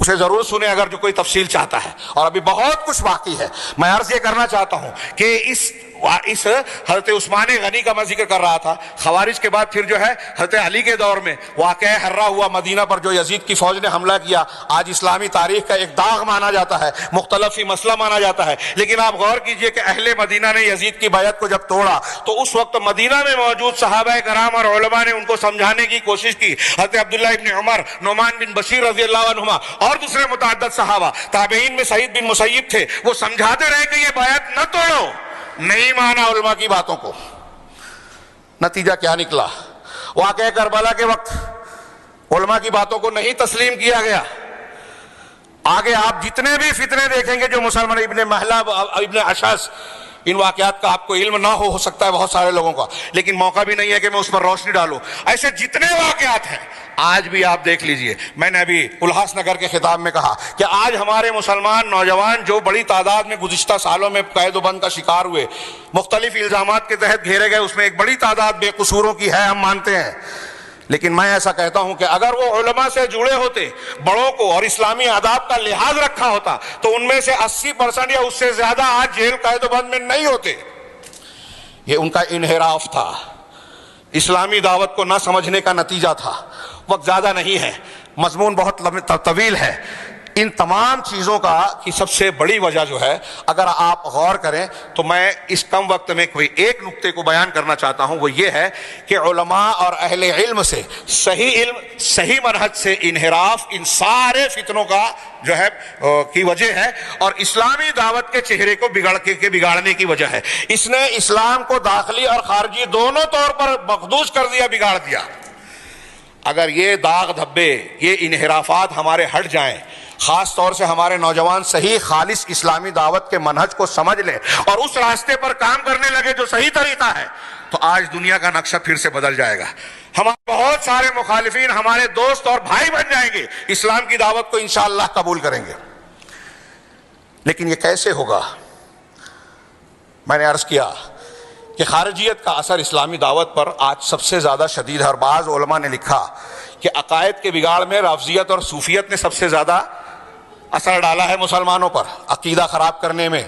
اسے ضرور سنیں اگر جو کوئی تفصیل چاہتا ہے، اور ابھی بہت کچھ باقی ہے۔ میں عرض یہ کرنا چاہتا ہوں کہ اس حضرت عثمان غنی کا میں ذکر کر رہا تھا، خوارج کے بعد پھر جو ہے حضرت علی کے دور میں واقعہ حرہ ہوا مدینہ پر، جو یزید کی فوج نے حملہ کیا، آج اسلامی تاریخ کا ایک داغ مانا جاتا ہے، مختلف فی مسئلہ مانا جاتا ہے، لیکن آپ غور کیجئے کہ اہل مدینہ نے یزید کی بیعت کو جب توڑا تو اس وقت مدینہ میں موجود صحابہ کرام اور علماء نے ان کو سمجھانے کی کوشش کی۔ حضرت عبداللہ ابن عمر، نعمان بن بشیر رضی اللہ عنہما اور دوسرے متعدد صحابہ، تابعین میں سعید بن مسیب تھے، وہ سمجھاتے رہے کہ یہ بیعت نہ توڑو، نہیں مانا علماء کی باتوں کو۔ نتیجہ کیا نکلا؟ واقعہ کربلا کے وقت علماء کی باتوں کو نہیں تسلیم کیا گیا۔ آگے آپ جتنے بھی فتنے دیکھیں گے جو مسلمان، ابن محلہ، ابن اشعث، ان واقعات کا آپ کو علم نہ ہو سکتا ہے بہت سارے لوگوں کا، لیکن موقع بھی نہیں ہے کہ میں اس پر روشنی ڈالوں۔ ایسے جتنے واقعات ہیں آج بھی آپ دیکھ لیجئے۔ میں نے ابھی الہاس نگر کے خطاب میں کہا کہ آج ہمارے مسلمان نوجوان جو بڑی تعداد میں گزشتہ سالوں میں قید و بند کا شکار ہوئے، مختلف الزامات کے تحت گھیرے گئے، اس میں ایک بڑی تعداد بے قصوروں کی ہے، ہم مانتے ہیں، لیکن میں ایسا کہتا ہوں کہ اگر وہ علماء سے جڑے ہوتے، بڑوں کو اور اسلامی آداب کا لحاظ رکھا ہوتا، تو ان میں سے 80% یا اس سے زیادہ آج جیل قید و بند میں نہیں ہوتے۔ یہ ان کا انحراف تھا، اسلامی دعوت کو نہ سمجھنے کا نتیجہ تھا۔ وقت زیادہ نہیں ہے، مضمون بہت طویل ہے، ان تمام چیزوں کا کی سب سے بڑی وجہ جو ہے، اگر آپ غور کریں تو میں اس کم وقت میں کوئی ایک نقطے کو بیان کرنا چاہتا ہوں، وہ یہ ہے کہ علماء اور اہل علم سے صحیح علم، صحیح منہج سے انحراف ان سارے فتنوں کا جو ہے کی وجہ ہے، اور اسلامی دعوت کے چہرے کو بگاڑنے کی وجہ ہے۔ اس نے اسلام کو داخلی اور خارجی دونوں طور پر مخدوش کر دیا، بگاڑ دیا۔ اگر یہ داغ دھبے، یہ انحرافات ہمارے ہٹ جائیں، خاص طور سے ہمارے نوجوان صحیح خالص اسلامی دعوت کے منہج کو سمجھ لیں اور اس راستے پر کام کرنے لگے جو صحیح طریقہ ہے، تو آج دنیا کا نقشہ پھر سے بدل جائے گا۔ ہمارے بہت سارے مخالفین ہمارے دوست اور بھائی بن جائیں گے، اسلام کی دعوت کو انشاءاللہ قبول کریں گے۔ لیکن یہ کیسے ہوگا؟ میں نے عرض کیا کہ خارجیت کا اثر اسلامی دعوت پر آج سب سے زیادہ شدید ہے، اور بعض علماء نے لکھا کہ عقائد کے بگاڑ میں رافضیت اور صوفیت نے سب سے زیادہ اثر ڈالا ہے مسلمانوں پر، عقیدہ خراب کرنے میں،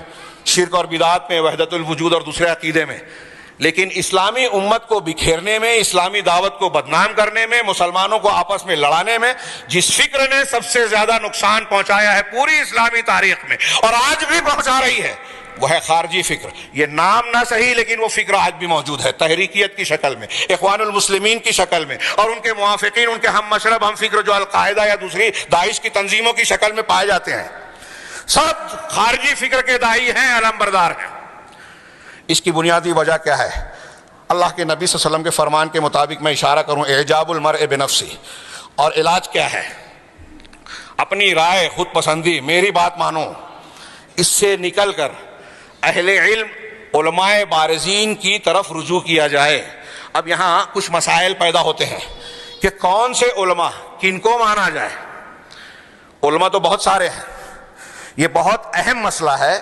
شرک اور بدعات میں، وحدت الوجود اور دوسرے عقیدے میں۔ لیکن اسلامی امت کو بکھیرنے میں، اسلامی دعوت کو بدنام کرنے میں، مسلمانوں کو آپس میں لڑانے میں جس فکر نے سب سے زیادہ نقصان پہنچایا ہے پوری اسلامی تاریخ میں، اور آج بھی پہنچا رہی ہے، وہ ہے خارجی فکر۔ یہ نام نہ صحیح لیکن وہ فکر آج بھی موجود ہے، تحریکیت کی شکل میں، اخوان المسلمین کی شکل میں، اور ان کے موافقین، ان کے ہم مشرب ہم فکر جو القاعدہ یا دوسری داعش کی تنظیموں کی شکل میں پائے جاتے ہیں، سب خارجی فکر کے داعی ہیں، علم بردار ہیں۔ اس کی بنیادی وجہ کیا ہے؟ اللہ کے نبی صلی اللہ علیہ وسلم کے فرمان کے مطابق میں اشارہ کروں، اعجاب المرء بنفسی، اور علاج کیا ہے؟ اپنی رائے، خود پسندی، میری بات مانو، اس سے نکل کر اہل علم، علماء بارزین کی طرف رجوع کیا جائے۔ اب یہاں کچھ مسائل پیدا ہوتے ہیں کہ کون سے علماء، کن کو مانا جائے؟ علماء تو بہت سارے ہیں، یہ بہت اہم مسئلہ ہے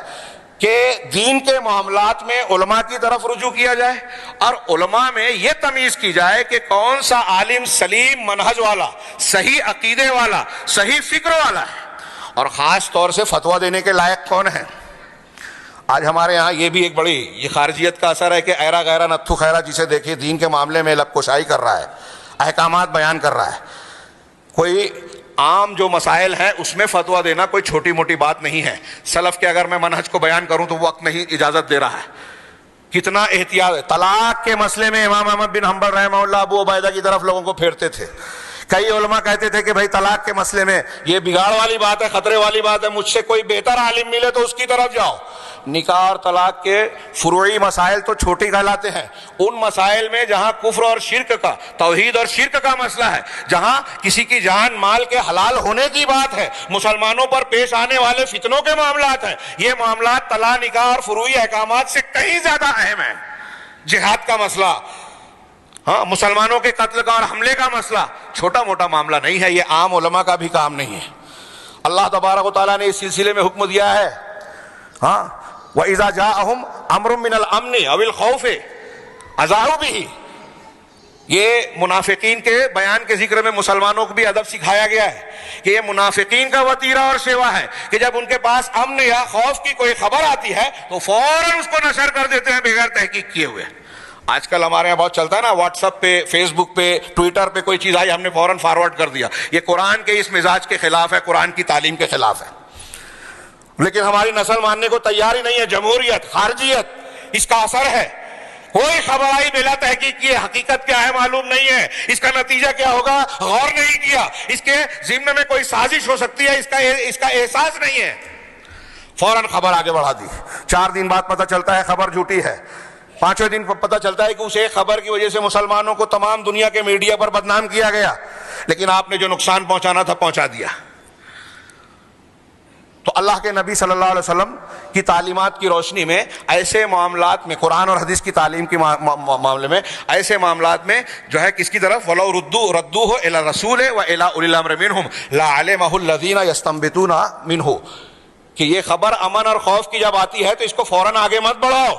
کہ دین کے معاملات میں علماء کی طرف رجوع کیا جائے، اور علماء میں یہ تمیز کی جائے کہ کون سا عالم سلیم منہج والا، صحیح عقیدے والا، صحیح فکر والا ہے، اور خاص طور سے فتویٰ دینے کے لائق کون ہے۔ آج ہمارے ہاں یہ بھی ایک بڑی یہ خارجیت کا اثر ہے کہ ایرا غیرہ نتھو خیرہ جسے دیکھیں دین کے معاملے میں لب کشائی کر رہا ہے، احکامات بیان کر رہا ہے۔ کوئی عام جو مسائل ہیں اس میں فتویٰ دینا کوئی چھوٹی موٹی بات نہیں ہے۔ سلف کے اگر میں منہج کو بیان کروں تو وقت نہیں اجازت دے رہا ہے۔ کتنا احتیاط ہے۔ طلاق کے مسئلے میں امام احمد بن حنبل رحمہ اللہ ابو عبیدہ کی طرف لوگوں کو پھیرتے تھے۔ کئی علماء کہتے تھے کہ بھائی طلاق کے مسئلے میں یہ بگاڑ والی بات ہے، خطرے والی بات ہے، مجھ سے کوئی بہتر عالم ملے تو اس کی طرف جاؤ۔ نکاح اور طلاق کے فروعی مسائل تو چھوٹی کہلاتے ہیں، ان مسائل میں جہاں کفر اور شرک کا، توحید اور شرک کا مسئلہ ہے، جہاں کسی کی جان مال کے حلال ہونے کی بات ہے، مسلمانوں پر پیش آنے والے فتنوں کے معاملات ہیں، یہ معاملات طلاق، نکاح اور فروعی احکامات سے کہیں زیادہ اہم ہیں۔ جہاد کا مسئلہ، ہاں، مسلمانوں کے قتل کا اور حملے کا مسئلہ چھوٹا موٹا معاملہ نہیں ہے، یہ عام علماء کا بھی کام نہیں ہے۔ اللہ تبارک و تعالیٰ نے اس سلسلے میں حکم دیا ہے، ہاں، وَإِذَا جَاءَهُمْ أَمْرٌ مِّنَ الْأَمْنِ أَوِ الْخَوْفِ أَذَاعُوا بِهِ۔ یہ منافقین کے بیان کے ذکر میں مسلمانوں کو بھی ادب سکھایا گیا ہے کہ یہ منافقین کا وطیرہ اور سیوا ہے کہ جب ان کے پاس امن یا خوف کی کوئی خبر آتی ہے تو فوراً اس کو نشر کر دیتے ہیں بغیر تحقیق کیے ہوئے۔ آج کل ہمارے یہاں بہت چلتا ہے نا، واٹس ایپ پہ، فیس بک پہ، ٹویٹر پہ کوئی چیز آئی ہم نے فوراً فارورڈ کر دیا۔ یہ قرآن کے اس مزاج کے خلاف ہے، قرآن کی تعلیم کے خلاف ہے۔ لیکن ہماری نسل ماننے کو تیار ہی نہیں ہے۔ جمہوریت، خارجیت، اس کا اثر ہے۔ کوئی خبر آئی بلا تحقیق کیے، حقیقت کیا ہے معلوم نہیں ہے، اس کا نتیجہ کیا ہوگا غور نہیں کیا، اس کے ضمن میں کوئی سازش ہو سکتی ہے اس کا احساس نہیں ہے، فوراً خبر آگے بڑھا دی۔ 4 دن بعد پتہ چلتا ہے خبر جھوٹی ہے، 5ویں دن پتہ چلتا ہے کہ اس ایک خبر کی وجہ سے مسلمانوں کو تمام دنیا کے میڈیا پر بدنام کیا گیا، لیکن آپ نے جو نقصان پہنچانا تھا پہنچا دیا۔ تو اللہ کے نبی صلی اللہ علیہ وسلم کی تعلیمات کی روشنی میں ایسے معاملات میں، قرآن اور حدیث کی تعلیم کے معاملے میں، ایسے معاملات میں جو ہے کس کی طرف، وَلَوْ رَدُّوهُ إِلَى الرَّسُولِ وَإِلَى أُولِي الْأَمْرِ مِنْهُمْ لَعَلِمَهُ الَّذِينَ يَسْتَنبِطُونَ مِنْهُ، کہ یہ خبر امن اور خوف کی جب آتی ہے تو اس کو فوراً آگے مت بڑھاؤ۔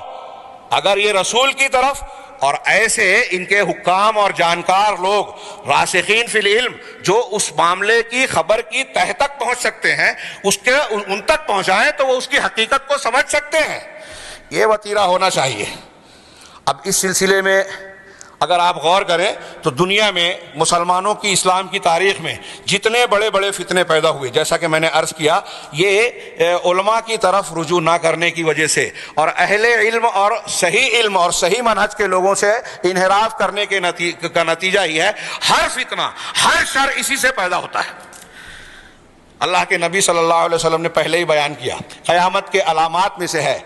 اگر یہ رسول کی طرف اور ایسے ان کے حکام اور جانکار لوگ، راسخین فی العلم، جو اس معاملے کی خبر کی تہ تک پہنچ سکتے ہیں، ان تک پہنچائیں تو وہ اس کی حقیقت کو سمجھ سکتے ہیں۔ یہ وتیرہ ہونا چاہیے۔ اب اس سلسلے میں اگر آپ غور کریں تو دنیا میں مسلمانوں کی اسلام کی تاریخ میں جتنے بڑے بڑے فتنے پیدا ہوئے، جیسا کہ میں نے عرض کیا، یہ علماء کی طرف رجوع نہ کرنے کی وجہ سے اور اہل علم اور صحیح منہج کے لوگوں سے انحراف کرنے کا نتیجہ ہی ہے۔ ہر فتنہ، ہر شر اسی سے پیدا ہوتا ہے۔ اللہ کے نبی صلی اللہ علیہ وسلم نے پہلے ہی بیان کیا، قیامت کے علامات میں سے ہے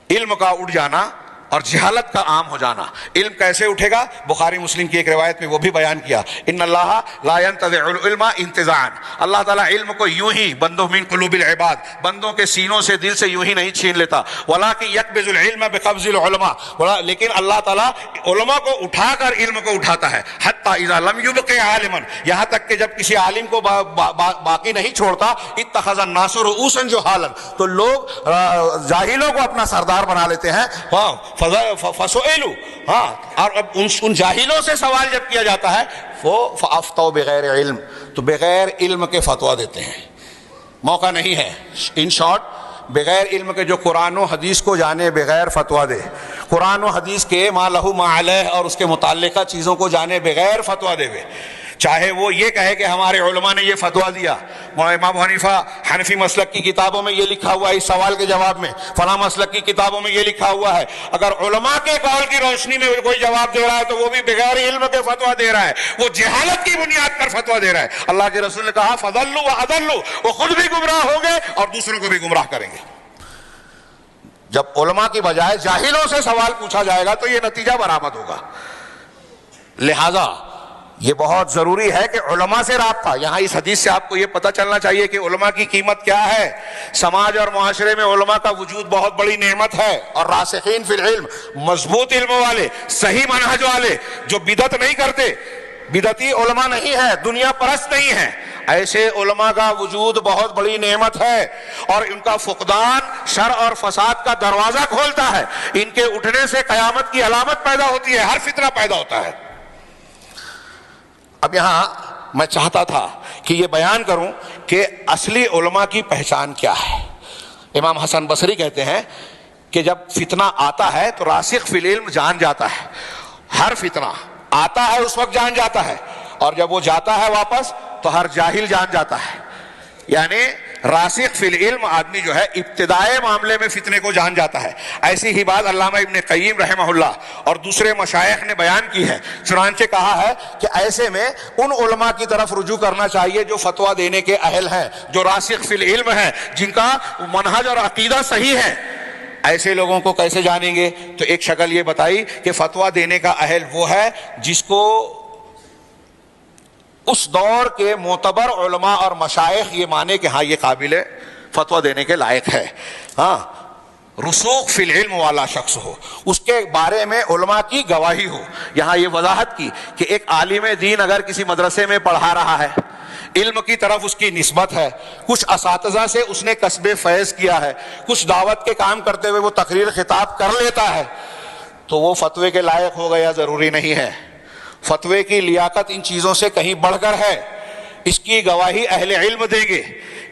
علم کا اٹھ جانا اور جہالت کا عام ہو جانا۔ علم کیسے اٹھے گا؟ بخاری مسلم کی ایک روایت میں وہ بھی بیان کیا، ان اللہ لا ينتزع العلم انتزاعا، اللہ تعالیٰ علم کو یوں ہی بندوں من قلوب العباد، بندوں کے سینوں سے، دل سے یوں ہی نہیں چھین لیتا، ولکن یقبض العلم بقبض العلماء، لیکن اللہ تعالیٰ علماء کو اٹھا کر علم کو اٹھاتا ہے، حتی اذا لم یبق عالما، یہاں تک کہ جب کسی عالم کو باقی نہیں چھوڑتا، اتخذ الناس رؤوسا جہالا، تو لوگ جاہلوں کو اپنا سردار بنا لیتے ہیں۔ فسئلوا، ہاں، اور اب ان جاہلوں سے سوال جب کیا جاتا ہے وہ فافتوا بغیر علم، تو بغیر علم کے فتویٰ دیتے ہیں۔ موقع نہیں ہے، ان شارٹ بغیر علم کے جو قرآن و حدیث کو جانے بغیر فتویٰ دے، قرآن و حدیث کے ما لہو ما علیہ اور اس کے متعلقہ چیزوں کو جانے بغیر فتویٰ دے، چاہے وہ یہ کہے کہ ہمارے علماء نے یہ فتویٰ دیا، امام حنیفہ حنفی مسلک کی کتابوں میں یہ لکھا ہوا ہے اس سوال کے جواب میں، فلاں مسلک کی کتابوں میں یہ لکھا ہوا ہے، اگر علماء کے قول کی روشنی میں کوئی جواب دے رہا ہے تو وہ بھی بغیر علم کے فتویٰ دے رہا ہے، وہ جہالت کی بنیاد پر فتویٰ دے رہا ہے۔ اللہ کے رسول نے کہا فضلوا واضلوا، وہ خود بھی گمراہ ہوں گے اور دوسروں کو بھی گمراہ کریں گے۔ جب علماء کی بجائے جاہلوں سے سوال پوچھا جائے گا تو یہ نتیجہ برآمد ہوگا۔ لہذا یہ بہت ضروری ہے کہ علماء سے رابطہ، یہاں اس حدیث سے آپ کو یہ پتہ چلنا چاہیے کہ علماء کی قیمت کیا ہے۔ سماج اور معاشرے میں علماء کا وجود بہت بڑی نعمت ہے، اور راسخین فی العلم، مضبوط علم والے، صحیح منہج والے جو بدعت نہیں کرتے، بدعتی علماء نہیں ہے، دنیا پرست نہیں ہے، ایسے علماء کا وجود بہت بڑی نعمت ہے، اور ان کا فقدان شر اور فساد کا دروازہ کھولتا ہے۔ ان کے اٹھنے سے قیامت کی علامت پیدا ہوتی ہے، ہر فتنہ پیدا ہوتا ہے۔ اب یہاں میں چاہتا تھا کہ یہ بیان کروں کہ اصلی علماء کی پہچان کیا ہے۔ امام حسن بصری کہتے ہیں کہ جب فتنہ آتا ہے تو راسخ فی العلم جان جاتا ہے، ہر فتنہ آتا ہے اس وقت جان جاتا ہے، اور جب وہ جاتا ہے واپس تو ہر جاہل جان جاتا ہے۔ یعنی راسخ فی العلم آدمی جو ہے ابتدائے معاملے میں فتنے کو جان جاتا ہے۔ ایسی ہی بات علامہ ابن قیم رحمہ اللہ اور دوسرے مشائخ نے بیان کی ہے، چنانچہ کہا ہے کہ ایسے میں ان علماء کی طرف رجوع کرنا چاہیے جو فتویٰ دینے کے اہل ہیں، جو راسخ فی العلم ہیں، جن کا منہج اور عقیدہ صحیح ہے۔ ایسے لوگوں کو کیسے جانیں گے؟ تو ایک شکل یہ بتائی کہ فتویٰ دینے کا اہل وہ ہے جس کو اس دور کے معتبر علماء اور مشائخ یہ مانے کہ ہاں یہ قابل فتویٰ دینے کے لائق ہے، ہاں، رسوخ فی العلم والا شخص ہو، اس کے بارے میں علماء کی گواہی ہو۔ یہاں یہ وضاحت کی کہ ایک عالم دین اگر کسی مدرسے میں پڑھا رہا ہے، علم کی طرف اس کی نسبت ہے، کچھ اساتذہ سے اس نے کسب فیض کیا ہے، کچھ دعوت کے کام کرتے ہوئے وہ تقریر خطاب کر لیتا ہے، تو وہ فتوے کے لائق ہو گیا ضروری نہیں ہے۔ فتوے کی لیاقت ان چیزوں سے کہیں بڑھ کر ہے، اس کی گواہی اہل علم دیں گے۔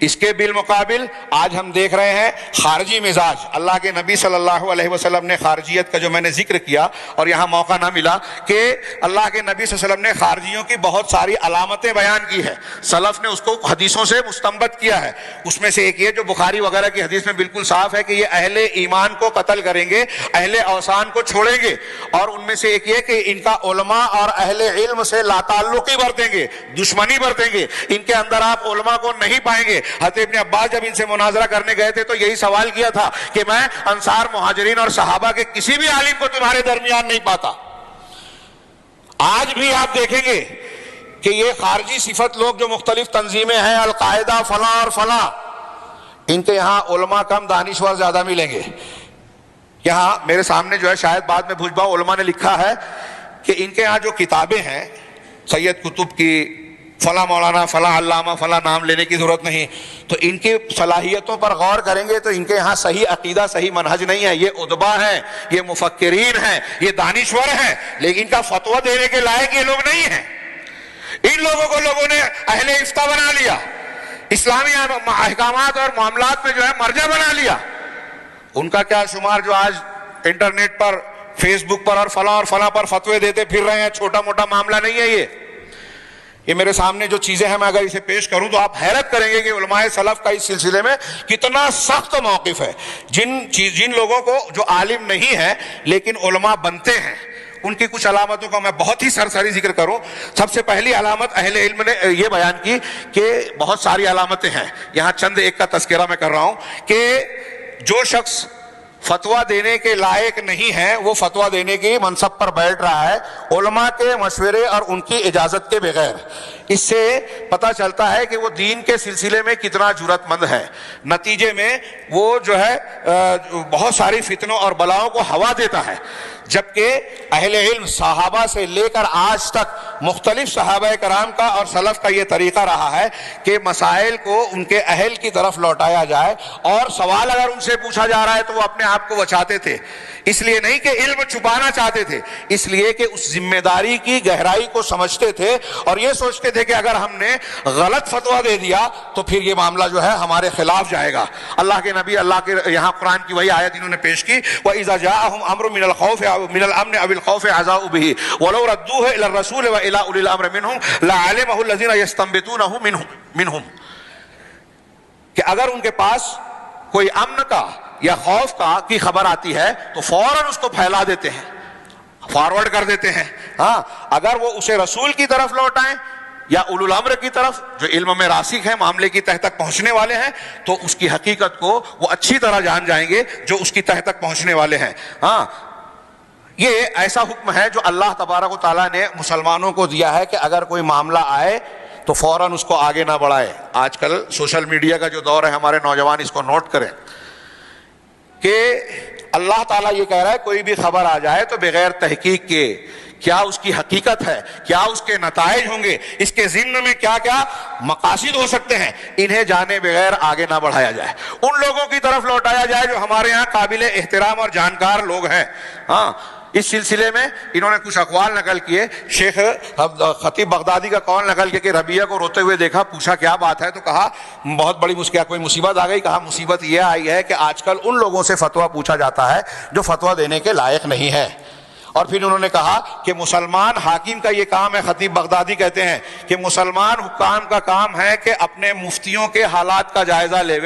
اس کے بالمقابل آج ہم دیکھ رہے ہیں خارجی مزاج۔ اللہ کے نبی صلی اللہ علیہ وسلم نے خارجیت کا جو میں نے ذکر کیا، اور یہاں موقع نہ ملا، کہ اللہ کے نبی صلی اللہ علیہ وسلم نے خارجیوں کی بہت ساری علامتیں بیان کی ہے، سلف نے اس کو حدیثوں سے مستنبط کیا ہے۔ اس میں سے ایک یہ جو بخاری وغیرہ کی حدیث میں بالکل صاف ہے کہ یہ اہل ایمان کو قتل کریں گے، اہل اوثان کو چھوڑیں گے، اور ان میں سے ایک یہ کہ ان کا علماء اور اہل علم سے لا تعلقی برتیں گے، دشمنی برتیں گے، ان کے اندر آپ علماء کو نہیں پائیں گے۔ حضرت ابن عباس جب ان سے مناظرہ کرنے گئے تھے تو یہی سوال کیا تھا کہ میں انصار، مہاجرین اور صحابہ کے کسی بھی عالم کو تمہارے درمیان نہیں پاتا۔ آج بھی آپ دیکھیں گے کہ یہ خارجی صفت لوگ جو مختلف تنظیمیں ہیں، القاعدہ فلاں اور فلاں، ان کے یہاں علماء کم دانشور زیادہ ملیں گے۔ یہاں میرے سامنے جو ہے، شاید بعد میں بھوج پاؤ، علماء نے لکھا ہے کہ ان کے یہاں جو کتابیں ہیں سید قطب کی، فلاں مولانا، فلاں علامہ، فلاں نام لینے کی ضرورت نہیں، تو ان کی صلاحیتوں پر غور کریں گے تو ان کے یہاں صحیح عقیدہ، صحیح منہج نہیں ہے۔ یہ ادبا ہیں، یہ مفکرین ہیں، یہ دانشور ہیں، لیکن ان کا فتویٰ دینے کے لائق یہ لوگ نہیں ہیں۔ ان لوگوں کو لوگوں نے اہل افتاء بنا لیا، اسلامی احکامات اور معاملات میں جو ہے مرجع بنا لیا۔ ان کا کیا شمار جو آج انٹرنیٹ پر فیس بک پر اور فلاں پر فتوے دیتے پھر رہے ہیں. چھوٹا موٹا معاملہ نہیں ہے یہ میرے سامنے جو چیزیں ہیں میں اگر اسے پیش کروں تو آپ حیرت کریں گے کہ علماء سلف کا اس سلسلے میں کتنا سخت موقف ہے. جن لوگوں کو جو عالم نہیں ہے لیکن علماء بنتے ہیں ان کی کچھ علامتوں کا میں بہت ہی سرسری ذکر کروں. سب سے پہلی علامت اہل علم نے یہ بیان کی کہ بہت ساری علامتیں ہیں, یہاں چند ایک کا تذکرہ میں کر رہا ہوں کہ جو شخص فتویٰ دینے کے لائق نہیں ہے وہ فتویٰ دینے کی منصب پر بیٹھ رہا ہے علماء کے مشورے اور ان کی اجازت کے بغیر. اس سے پتہ چلتا ہے کہ وہ دین کے سلسلے میں کتنا جرأت مند ہے. نتیجے میں وہ جو ہے بہت ساری فتنوں اور بلاؤں کو ہوا دیتا ہے, جبکہ اہل علم صحابہ سے لے کر آج تک مختلف صحابہ کرام کا اور سلف کا یہ طریقہ رہا ہے کہ مسائل کو ان کے اہل کی طرف لوٹایا جائے, اور سوال اگر ان سے پوچھا جا رہا ہے تو وہ اپنے آپ کو بچاتے تھے. اس لیے نہیں کہ علم چھپانا چاہتے تھے, اس لیے کہ اس ذمہ داری کی گہرائی کو سمجھتے تھے اور یہ سوچتے تھے کہ اگر ہم نے غلط فتویٰ دے دیا تو پھر یہ معاملہ جو ہے ہمارے خلاف جائے گا. اللہ کے نبی اللہ کے یہاں قرآن کی وہی آیت انہوں نے پیش کی, وَإِذَا جَاءَهُمْ أَمْرٌ مِّنَ الْخَوْفِ من الامن او الخوف عذاؤوا به ولو ردوه الى الرسول والى اولي الامر منهم لعلمه الذين يستنبطونه منهم. کہ اگر ان کے پاس کوئی امن کا یا خوف کا کی خبر آتی ہے تو فوراً اس کو پھیلا دیتے ہیں, فارورڈ کر دیتے ہیں. ہاں اگر وہ اسے رسول کی طرف لوٹائیں یا اولو الامر کی طرف جو علم میں راسخ ہیں, معاملے کی تہ تک پہنچنے والے ہیں, تو اس کی حقیقت کو وہ اچھی طرح جان جائیں گے جو اس کی تہ تک پہنچنے والے ہیں. ہاں یہ ایسا حکم ہے جو اللہ تبارک و تعالیٰ نے مسلمانوں کو دیا ہے کہ اگر کوئی معاملہ آئے تو فوراً اس کو آگے نہ بڑھائے. آج کل سوشل میڈیا کا جو دور ہے ہمارے نوجوان اس کو نوٹ کریں کہ اللہ تعالیٰ یہ کہہ رہا ہے کوئی بھی خبر آ جائے تو بغیر تحقیق کے کیا اس کی حقیقت ہے, کیا اس کے نتائج ہوں گے, اس کے ضمن میں کیا کیا مقاصد ہو سکتے ہیں, انہیں جانے بغیر آگے نہ بڑھایا جائے. ان لوگوں کی طرف لوٹایا جائے جو ہمارے یہاں قابل احترام اور جانکار لوگ ہیں. ہاں اس سلسلے میں انہوں نے کچھ اقوال نقل کیے. شیخ خطیب بغدادی کا قول نقل کیا کہ ربیہ کو روتے ہوئے دیکھا, پوچھا کیا بات ہے, تو کہا بہت بڑی کیا کوئی مصیبت آ گئی. کہا مصیبت یہ آئی ہے کہ آج کل ان لوگوں سے فتویٰ پوچھا جاتا ہے جو فتویٰ دینے کے لائق نہیں ہے. اور پھر انہوں نے کہا کہ مسلمان حاکم کا یہ کام ہے, خطیب بغدادی کہتے ہیں کہ مسلمان حکام کا کام ہے کہ اپنے مفتیوں کے حالات کا جائزہ لے,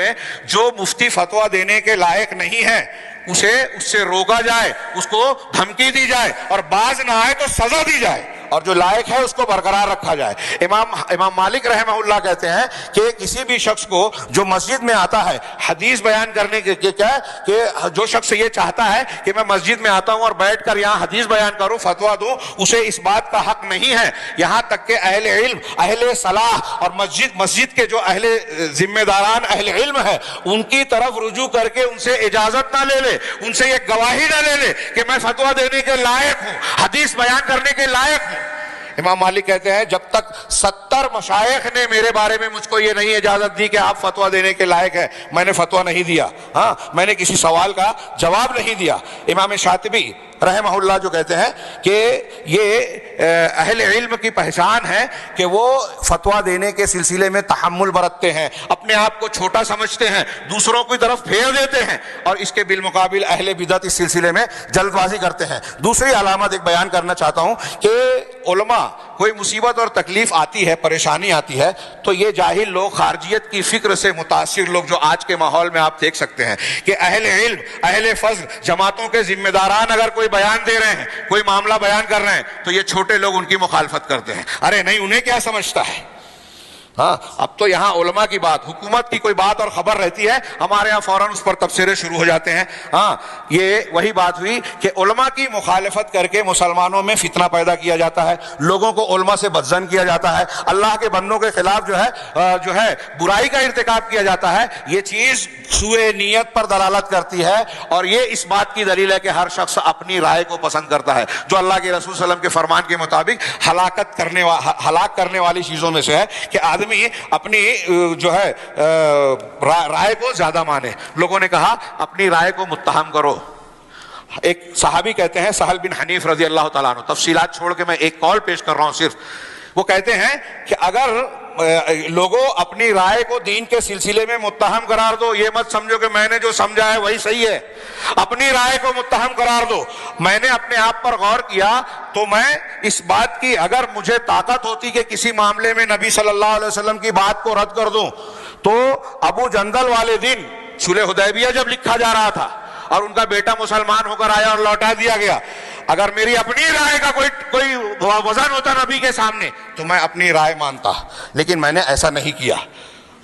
جو مفتی فتویٰ دینے کے لائق نہیں ہے اسے اس سے روکا جائے, اس کو دھمکی دی جائے اور باز نہ آئے تو سزا دی جائے, اور جو لائق ہے اس کو برقرار رکھا جائے. امام مالک رحمہ اللہ کہتے ہیں کہ کسی بھی شخص کو جو مسجد میں آتا ہے حدیث بیان کرنے کے کیا ہے کہ جو شخص یہ چاہتا ہے کہ میں مسجد میں آتا ہوں اور بیٹھ کر یہاں حدیث بیان کروں, فتویٰ دوں, اسے اس بات کا حق نہیں ہے, یہاں تک کہ اہل علم, اہل صلاح اور مسجد کے جو اہل ذمہ داران اہل علم ہے ان کی طرف رجوع کر کے ان سے اجازت نہ لے لے, ان سے یہ گواہی نہ لے لے کہ میں فتویٰ دینے کے لائق ہوں, حدیث بیان کرنے کے لائق ہوں. امام مالک کہتے ہیں جب تک 70 مشائخ نے میرے بارے میں مجھ کو یہ نہیں اجازت دی کہ آپ فتویٰ دینے کے لائق ہیں, میں نے فتویٰ نہیں دیا. ہاں میں نے کسی سوال کا جواب نہیں دیا. امام شاطبی رحمہ اللہ جو کہتے ہیں کہ یہ اہل علم کی پہچان ہے کہ وہ فتویٰ دینے کے سلسلے میں تحمل برتتے ہیں, اپنے آپ کو چھوٹا سمجھتے ہیں, دوسروں کی طرف پھیر دیتے ہیں, اور اس کے بالمقابل اہل بدعت اس سلسلے میں جلد بازی کرتے ہیں. دوسری علامت ایک بیان کرنا چاہتا ہوں کہ علماء کوئی مصیبت اور تکلیف آتی ہے, پریشانی آتی ہے, تو یہ جاہل لوگ, خارجیت کی فکر سے متاثر لوگ جو آج کے ماحول میں آپ دیکھ سکتے ہیں کہ اہل علم, اہل فضل, جماعتوں کے ذمہ داران اگر کوئی بیان دے رہے ہیں, کوئی معاملہ بیان کر رہے ہیں, تو یہ چھوٹے لوگ ان کی مخالفت کرتے ہیں. ارے نہیں, انہیں کیا سمجھتا ہے. ہاں اب تو یہاں علماء کی بات, حکومت کی کوئی بات اور خبر رہتی ہے, ہمارے ہاں فوراً اس پر تبصرے شروع ہو جاتے ہیں. ہاں یہ وہی بات ہوئی کہ علماء کی مخالفت کر کے مسلمانوں میں فتنہ پیدا کیا جاتا ہے, لوگوں کو علماء سے بدظن کیا جاتا ہے, اللہ کے بندوں کے خلاف جو ہے برائی کا ارتکاب کیا جاتا ہے. یہ چیز سوء نیت پر دلالت کرتی ہے, اور یہ اس بات کی دلیل ہے کہ ہر شخص اپنی رائے کو پسند کرتا ہے, جو اللہ کے رسول صلی اللہ علیہ وسلم کے فرمان کے مطابق ہلاک کرنے والی چیزوں میں سے ہے کہ آدمی اپنی جو ہے رائے کو زیادہ مانے. لوگوں نے کہا اپنی رائے کو متہم کرو. ایک صحابی کہتے ہیں سہل بن حنیف رضی اللہ تعالیٰ عنہ, تفصیلات چھوڑ کے میں ایک قول پیش کر رہا ہوں صرف, وہ کہتے ہیں کہ اگر لوگوں اپنی رائے کو دین کے سلسلے میں متہم قرار دو. یہ مت سمجھو کہ میں نے جو سمجھا ہے وہی صحیح ہے. اپنی رائے کو متہم قرار دو. میں نے اپنے آپ پر غور کیا تو میں اس بات کی اگر مجھے طاقت ہوتی کہ کسی معاملے میں نبی صلی اللہ علیہ وسلم کی بات کو رد کر دوں تو ابو جندل والے دن صلح حدیبیہ جب لکھا جا رہا تھا اور ان کا بیٹا مسلمان ہو کر آیا اور لوٹا دیا گیا, اگر میری اپنی رائے کا کوئی وزن ہوتا نبی کے سامنے تو میں اپنی رائے مانتا, لیکن میں نے ایسا نہیں کیا.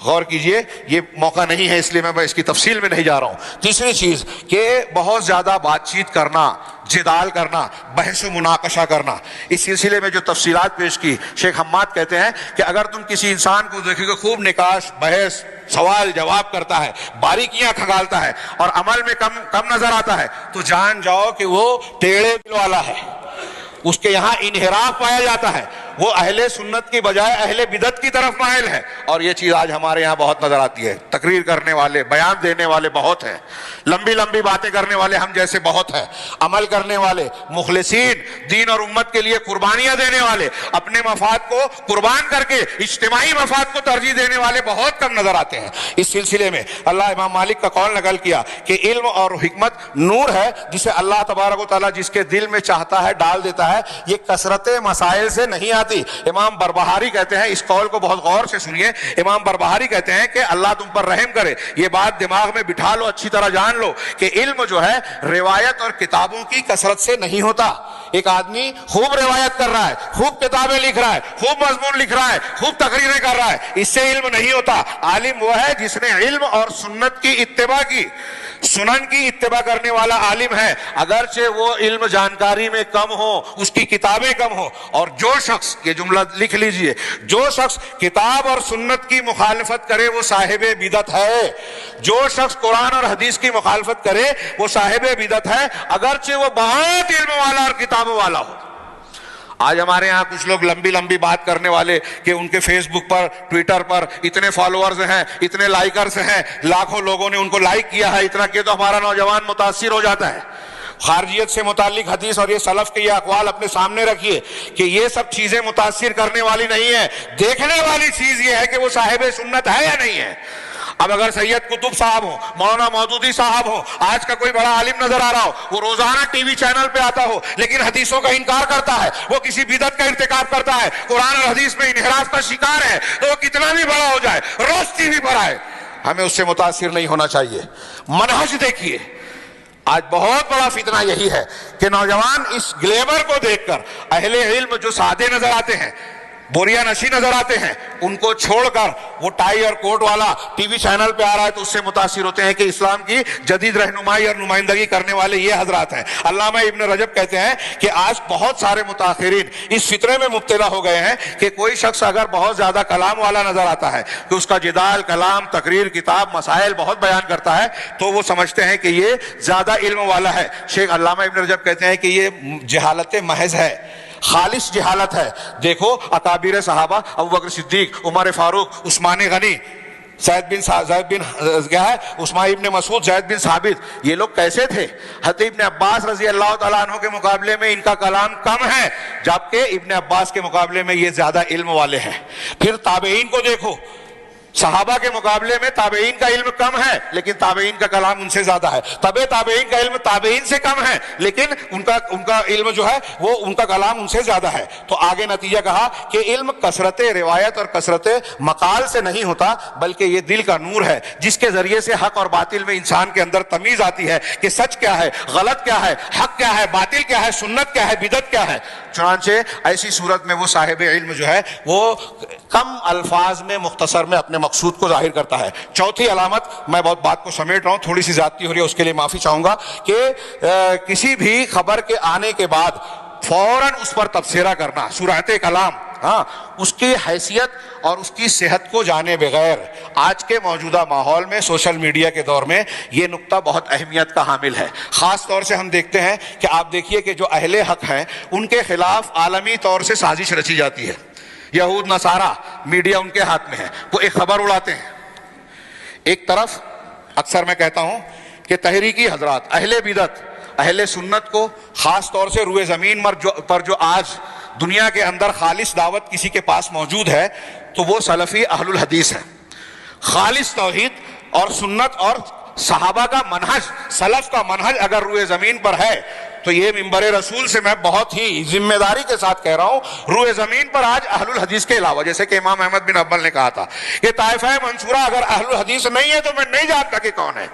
غور کیجئے, یہ موقع نہیں ہے اس لیے میں اس کی تفصیل میں نہیں جا رہا ہوں. تیسری چیز کہ بہت زیادہ بات چیت کرنا, جدال کرنا, بحث و مناقشہ کرنا. اس سلسلے میں جو تفصیلات پیش کی شیخ حماد کہتے ہیں کہ اگر تم کسی انسان کو دیکھو کہ خوب نقاش, بحث, سوال جواب کرتا ہے, باریکیاں کھنگالتا ہے اور عمل میں کم نظر آتا ہے, تو جان جاؤ کہ وہ ٹیڑھے دل والا ہے, اس کے یہاں انحراف پایا جاتا ہے, وہ اہل سنت کی بجائے اہل بدعت کی طرف مائل ہے. اور یہ چیز آج ہمارے یہاں بہت نظر آتی ہے. تقریر کرنے والے, بیان دینے والے بہت ہیں, لمبی لمبی باتیں کرنے والے ہم جیسے بہت ہیں, عمل کرنے والے, مخلصین, دین اور امت کے لیے قربانیاں دینے والے, اپنے مفاد کو قربان کر کے اجتماعی مفاد کو ترجیح دینے والے بہت کم نظر آتے ہیں. اس سلسلے میں اللہ امام مالک کا قول نقل کیا کہ علم اور حکمت نور ہے جسے اللہ تبارک و تعالیٰ جس کے دل میں چاہتا ہے ڈال دیتا ہے, یہ کثرت مسائل سے نہیں آتی. امام بربہاری کہتے ہیں, اس قول کو بہت غور سے سنیے, امام بربہاری کہتے ہیں کہ اللہ تم پر رحم کرے, یہ بات دماغ میں بٹھا لو, اچھی طرح جان لو کہ علم جو ہے روایت اور کتابوں کی کثرت سے نہیں ہوتا. ایک آدمی خوب روایت کر رہا ہے, خوب کتابیں لکھ رہا ہے, خوب مضمون لکھ رہا ہے, خوب تقریریں کر رہا ہے, اس سے علم نہیں ہوتا. عالم وہ ہے جس نے علم اور سنت کی اتباع کی, سنن کی اتباع کرنے والا عالم ہے, اگرچہ وہ علم جانکاری میں کم ہو, اس کی کتابیں کم ہو. اور جو شخص, یہ جملہ لکھ لیجئے, جو شخص کتاب اور سنت کی مخالفت کرے وہ صاحب بدعت ہے. جو شخص قرآن اور حدیث کی مخالفت کرے وہ صاحب بدعت ہے, اگرچہ وہ بہت علم والا اور کتابوں والا ہو. آج ہمارے ہاں کچھ لوگ لمبی لمبی بات کرنے والے کہ ان کے فیس بک پر, ٹویٹر پر اتنے فالوورز ہیں, اتنے لائکرز ہیں, لاکھوں لوگوں نے ان کو لائک کیا ہے, اتنا کہ تو ہمارا نوجوان متاثر ہو جاتا ہے. خارجیت سے متعلق حدیث اور یہ سلف کے یہ اقوال اپنے سامنے رکھیے کہ یہ سب چیزیں متاثر کرنے والی نہیں ہے, دیکھنے والی چیز یہ ہے کہ وہ صاحب سنت ہے یا نہیں ہے. اب اگر سید قطب صاحب ہو, مولانا مودودی صاحب ہو, آج کا کوئی بڑا عالم نظر آ رہا ہو, وہ روزانہ ٹی وی چینل پہ آتا ہو لیکن حدیثوں کا انکار کرتا ہے, وہ کسی بدعت کا ارتکاب کرتا ہے, قرآن اور حدیث میں انحراف کا شکار ہے, تو وہ کتنا بھی بڑا ہو جائے, روز ٹی وی پر آئے, ہمیں اس سے متاثر نہیں ہونا چاہیے. منہج دیکھیے, آج بہت بڑا فتنہ یہی ہے کہ نوجوان اس گلیمر کو دیکھ کر اہل علم جو سادے نظر آتے ہیں, بوریا نشی نظر آتے ہیں, ان کو چھوڑ کر وہ ٹائی اور کوٹ والا ٹی وی چینل پہ آ رہا ہے تو اس سے متاثر ہوتے ہیں کہ اسلام کی جدید رہنمائی اور نمائندگی کرنے والے یہ حضرات ہیں. علامہ ابن رجب کہتے ہیں کہ آج بہت سارے متاخرین اس فطرے میں مبتلا ہو گئے ہیں کہ کوئی شخص اگر بہت زیادہ کلام والا نظر آتا ہے کہ اس کا جدال, کلام, تقریر, کتاب, مسائل بہت بیان کرتا ہے تو وہ سمجھتے ہیں کہ یہ زیادہ علم والا ہے. شیخ علامہ ابن رجب کہتے ہیں کہ یہ جہالت محض ہے, خالص جہالت ہے. دیکھو اکابر صحابہ, ابو بکر صدیق, عمر فاروق, عثمان غنی, عثمان ابن مسعود, زید بن ثابت, یہ لوگ کیسے تھے؟ حضرت ابن عباس رضی اللہ تعالیٰ عنہ کے مقابلے میں ان کا کلام کم ہے, جبکہ ابن عباس کے مقابلے میں یہ زیادہ علم والے ہیں. پھر تابعین کو دیکھو, صحابہ کے مقابلے میں تابعین کا علم کم ہے لیکن تابعین کا کلام ان سے زیادہ ہے. تابعین کا علم تابعین سے کم ہے لیکن ان کا علم جو ہے وہ ان کا کلام ان سے زیادہ ہے. تو آگے نتیجہ کہا کہ علم کثرت روایت اور کثرت مقال سے نہیں ہوتا بلکہ یہ دل کا نور ہے جس کے ذریعے سے حق اور باطل میں انسان کے اندر تمیز آتی ہے کہ سچ کیا ہے, غلط کیا ہے, حق کیا ہے, باطل کیا ہے, سنت کیا ہے, بدعت کیا ہے. چنانچہ ایسی صورت میں وہ صاحب علم جو ہے وہ کم الفاظ میں مختصر میں اپنے مقصود کو ظاہر کرتا ہے. چوتھی علامت, میں بہت بات کو سمیٹ رہا ہوں, تھوڑی سی زیادتی ہو رہی ہے, اس کے لیے معافی چاہوں گا, کہ کسی بھی خبر کے آنے کے بعد فوراً اس پر تبصرہ کرنا, سرعت کلام, ہاں, اس کی حیثیت اور اس کی صحت کو جانے بغیر. آج کے موجودہ ماحول میں, سوشل میڈیا کے دور میں یہ نقطہ بہت اہمیت کا حامل ہے. خاص طور سے ہم دیکھتے ہیں کہ آپ دیکھیے کہ جو اہل حق ہیں ان کے خلاف عالمی طور سے سازش رچی جاتی ہے. یہود نصارہ, میڈیا ان کے ہاتھ میں ہے, وہ ایک خبر اڑاتے ہیں. ایک طرف اکثر میں کہتا ہوں کہ تحریکی حضرات, اہل بدعت, اہل سنت کو خاص طور سے روئے زمین پر جو آج دنیا کے اندر خالص دعوت کسی کے پاس موجود ہے تو وہ سلفی اہل الحدیث ہے. خالص توحید اور سنت اور صحابہ کا منہج، سلف کا منہج اگر روئے زمین پر ہے تو یہ منبر رسول سے میں بہت ہی ذمہ داری کے ساتھ کہہ رہا ہوں، روئے زمین پر آج اہل الحدیث کے علاوہ، جیسے کہ امام احمد بن حنبل نے کہا تھا کہ طائفہ منصورہ اگر اہل الحدیث نہیں ہے تو میں نہیں جانتا کہ کون ہے.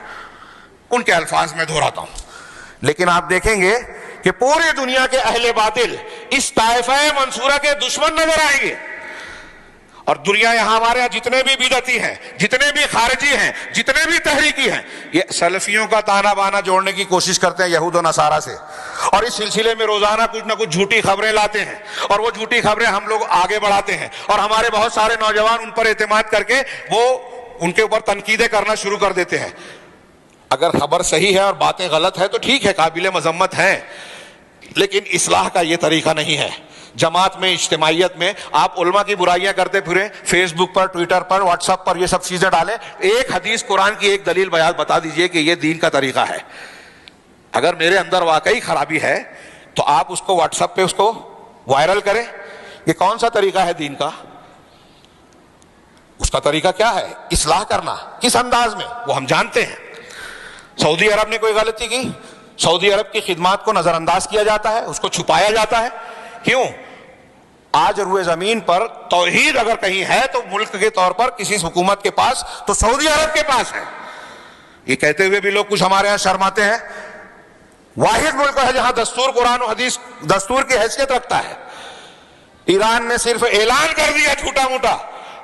ان کے الفاظ میں دہراتا ہوں. لیکن آپ دیکھیں گے کہ پوری دنیا کے اہل باطل اس طائفہ منصورہ کے دشمن نظر آئیں گے. اور دنیا یہاں ہمارے یہاں جتنے بھی بدعتی ہیں، جتنے بھی خارجی ہیں، جتنے بھی تحریکی ہیں، یہ سلفیوں کا تانا بانا جوڑنے کی کوشش کرتے ہیں یہود و نصارہ سے، اور اس سلسلے میں روزانہ کچھ نہ کچھ جھوٹی خبریں لاتے ہیں، اور وہ جھوٹی خبریں ہم لوگ آگے بڑھاتے ہیں، اور ہمارے بہت سارے نوجوان ان پر اعتماد کر کے وہ ان کے اوپر تنقیدیں کرنا شروع کر دیتے ہیں. اگر خبر صحیح ہے اور باتیں غلط ہے تو ٹھیک ہے، قابل مذمت ہیں، لیکن اصلاح کا یہ طریقہ نہیں ہے. جماعت میں، اجتماعیت میں آپ علماء کی برائیاں کرتے پھریں، فیس بک پر، ٹویٹر پر، واٹس ایپ پر یہ سب چیزیں ڈالیں. ایک حدیث قرآن کی ایک دلیل بیان بتا دیجئے کہ یہ دین کا طریقہ ہے. اگر میرے اندر واقعی خرابی ہے تو آپ اس کو واٹس ایپ پہ اس کو وائرل کریں. یہ کون سا طریقہ ہے دین کا؟ اس کا طریقہ کیا ہے؟ اصلاح کرنا. کس انداز میں؟ وہ ہم جانتے ہیں. سعودی عرب نے کوئی غلطی کی، سعودی عرب کی خدمات کو نظر انداز کیا جاتا ہے، اس کو چھپایا جاتا ہے. کیوں؟ آج روئے زمین پر توحید اگر کہیں ہے تو ملک کے طور پر کسی حکومت کے پاس تو سعودی عرب کے پاس ہے. یہ کہتے ہوئے بھی لوگ کچھ ہمارے ہاں شرماتے ہیں. واحد ملک ہے جہاں دستور قرآن و حدیث دستور کی حیثیت رکھتا ہے. ایران نے صرف اعلان کر دیا چھوٹا موٹا،